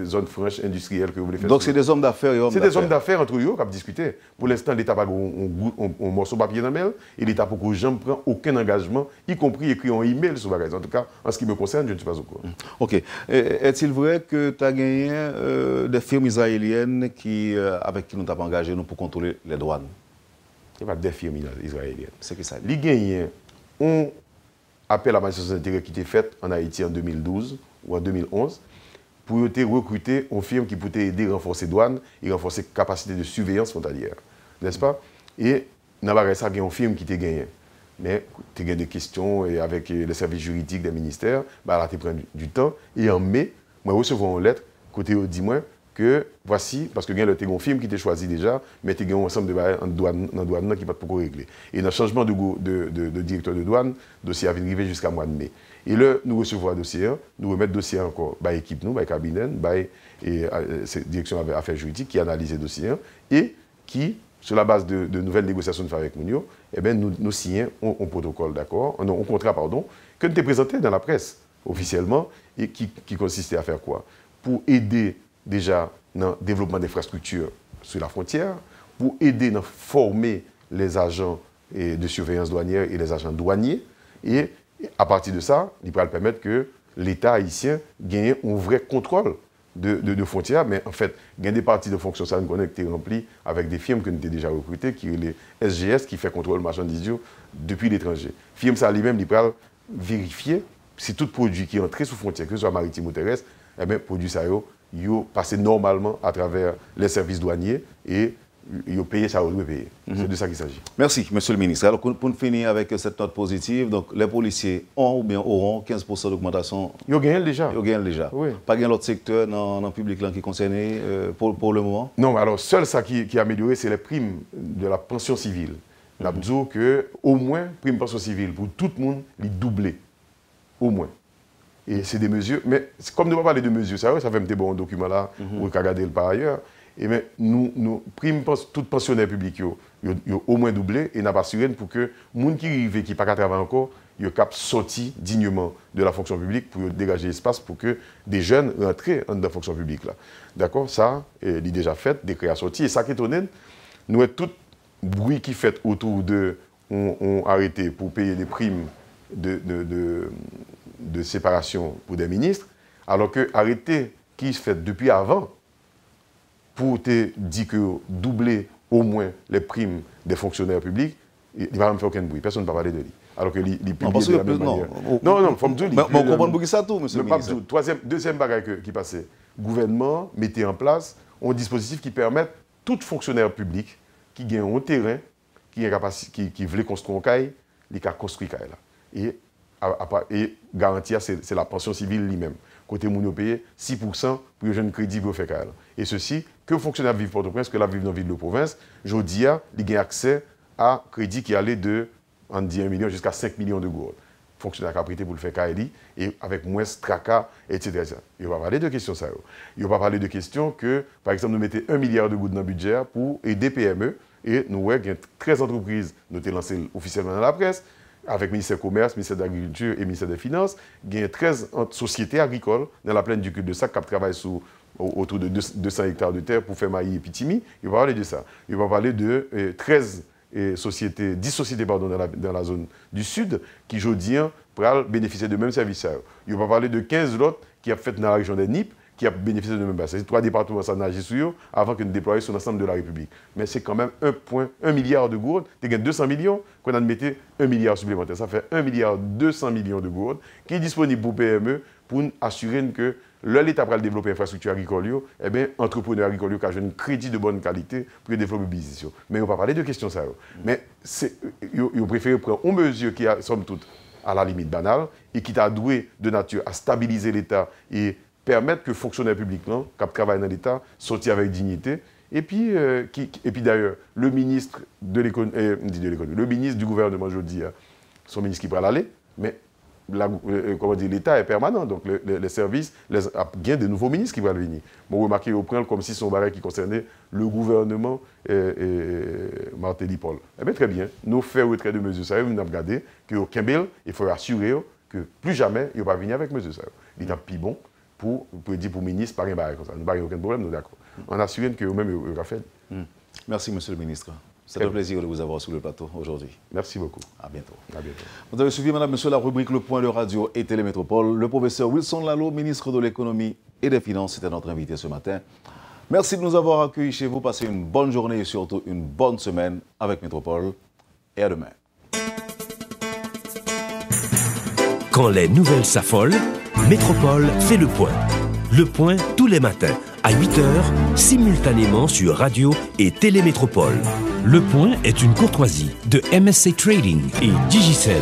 zones franches industrielles que vous voulez faire. Donc c'est des hommes d'affaires C'est des hommes d'affaires entre eux qui ont discuté. Pour l'instant, l'État n'a pas un morceau de papier dans le mail et l'État pour que je ne prenne aucun engagement, y compris écrit un email sur bagage. En tout cas, en ce qui me concerne, je ne suis pas au courant. Ok. Est-il vrai que tu as gagné des firmes israéliennes avec qui nous avons engagé pour contrôler les douanes? Il n'y a pas de firmes israéliennes. C'est qui ça? Les gagnants ont appel à la manifestation d'intérêt qui était faite en Haïti en 2012 ou en 2011 pour recruter une firme qui pouvait aider à renforcer les douanes et renforcer la capacité de surveillance frontalière. N'est-ce pas? Et dans la ça, il y a une firme qui t'a gagné. Mais tu as des questions et avec les services juridiques des ministères, là, tu prends du temps. Et en mai, moi, je reçois une lettre, côté dit moi, que voici, parce que il y a le film qui était choisi déjà, mais il y a un ensemble de barrières en douane qui ne pas pour régler. Et dans le changement de directeur de douane, le dossier a arrivé jusqu'à mois de mai. Et là, nous recevons un dossier, nous remettons le dossier encore par l'équipe, par le cabinet, par la direction des affaires juridiques qui analyse le dossier et qui, sur la base de nouvelles négociations de faire avec Mounio, eh bien, nous signons un protocole, d'accord, un contrat, pardon, que nous avons présenté dans la presse officiellement et qui consistait à faire quoi? Pour aider déjà dans le développement d'infrastructures sur la frontière, pour aider à former les agents de surveillance douanière et les agents douaniers. Et à partir de ça, il va permettre que l'État haïtien gagne un vrai contrôle de frontières. Mais en fait, il y a des parties de fonction ça nous été remplies avec des firmes que nous avons déjà recrutées, qui est les SGS, qui fait contrôle marchandises depuis l'étranger. Firme ça lui-même, il va vérifier si tout produit qui est entré sous frontière, que ce soit maritime ou terrestre, eh bien, produit ça, il passe normalement à travers les services douaniers et il paye ça, il doit payer. C'est de ça qu'il s'agit. Merci, Monsieur le ministre. Alors, pour finir avec cette note positive, donc, les policiers ont ou bien auront 15% d'augmentation. Ils ont gagné déjà. Ils ont gagné déjà. Oui. Pas gagné l'autre secteur dans le public là, qui est concerné pour le moment? Non, alors, seul ça qui est amélioré, c'est les primes de la pension civile. On a dit qu'au moins, prime pension civile pour tout le monde, il doublé. Au moins. Et c'est des mesures, mais comme nous ne parlons pas de mesures, ça fait un petit bon document là, ou regarder le par ailleurs. Et mais nous primes tout pensionnaire public, au moins doublé, et nous avons assuré pour que les gens qui arrivent, qui ne sont pas travailler encore, ils puissent sortir dignement de la fonction publique pour dégager l'espace pour que des jeunes rentrent dans la fonction publique. D'accord? Ça, il est déjà fait, des créations sortis. Et ça qui est étonnant, nous avons tout bruit qui fait autour de, on arrêté pour payer des primes de séparation pour des ministres, alors que arrêté qui se fait depuis avant pour te dire que doubler au moins les primes des fonctionnaires publics, il ne va même faire aucun bruit. Personne ne va parler de lui. Alors que les publics de la même manière. Non, il faut me dire. Mais on comprend beaucoup ça tout, monsieur le ministre. Deuxième bagage qui passait. Le gouvernement mettait en place un dispositif qui permet tout fonctionnaire public qui gagne un terrain, qui veut construire un caille, il a construit un caille. Et garantir, c'est la pension civile lui-même. Côté moun paye 6% pour les jeunes crédits pour faire carrière. Et ceci, que fonctionnaires vivent Port-au-Prince, que là vivent dans la ville de province, je dis, ils ont accès à crédit qui allait de 1 million jusqu'à 5 millions de gourdes. Fonctionnaires qui ont prêté pour le faire carrière et avec moins tracas, etc. Il ne va pas parler de questions ça. Il ne va pas parler de questions que, par exemple, nous mettons 1 milliard de gourdes dans le budget pour aider PME. Et nous voyons qu'il y a 13 entreprises, nous avons lancé officiellement dans la presse, avec le ministère du Commerce, le ministère de l'Agriculture et le ministère des Finances, il y a 13 sociétés agricoles dans la plaine du cul de Sac qui travaillent autour de 200 hectares de terre pour faire maïs et pitimi. Il va parler de ça. Il va parler de 10 sociétés dans la zone du Sud qui, aujourd'hui, pourraient bénéficier de même service. Il va parler de 15 autres qui ont fait dans la région des NIP, qui a bénéficié de même base. C'est 3 départements qui ont nagé sur eux avant que nous déployions sur l'ensemble de la République. Mais c'est quand même 1 milliard de gourdes. Tu as 200 millions, qu'on a mis 1 milliard supplémentaire. Ça fait 1 milliard 200 millions de gourdes qui est disponible pour PME pour assurer que l'État va développer l'infrastructure agricole, eh bien, entrepreneurs agricoles qui ont un crédit de bonne qualité pour développer le business. Mais on ne va pas parler de questions ça. Mais ils préfèrent prendre une mesure qui est, somme toute, à la limite banale et qui t'a doué de nature à stabiliser l'État et permettre que les fonctionnaires publics qui travaillent dans l'État sortent avec dignité. Et puis d'ailleurs, le ministre de l'économie, le ministre du gouvernement, je dis, son ministre qui va aller, mais l'État est permanent. Donc les services, il y a de nouveaux ministres qui vont venir. Bon, remarquez au point comme si son barrage qui concernait le gouvernement Martelly Paul. Eh bien, très bien. Nous faisons retrait de mesures sérieuses, nous avons regardé qu'au Kimbel, il faut assurer que plus jamais il ne va pas venir avec mesures sérieuses. Il est plus bon. Pour dire pour le ministre, pas comme ça. Nous n'avons aucun problème, nous d'accord. On assure que vous-même, vous avez fait. Merci, monsieur le ministre. C'est un plaisir de vous avoir sur le plateau aujourd'hui. Merci beaucoup. À bientôt. À bientôt. Vous avez suivi, madame, monsieur, la rubrique Le Point de Radio et Télémétropole. Le professeur Wilson Lalo, ministre de l'Économie et des Finances, était notre invité ce matin. Merci de nous avoir accueillis chez vous. Passez une bonne journée et surtout une bonne semaine avec Métropole. Et à demain. Quand les nouvelles s'affolent, Métropole fait le point. Le point tous les matins à 8h, simultanément sur Radio et Télémétropole. Le point est une courtoisie de MSC Trading et Digicel.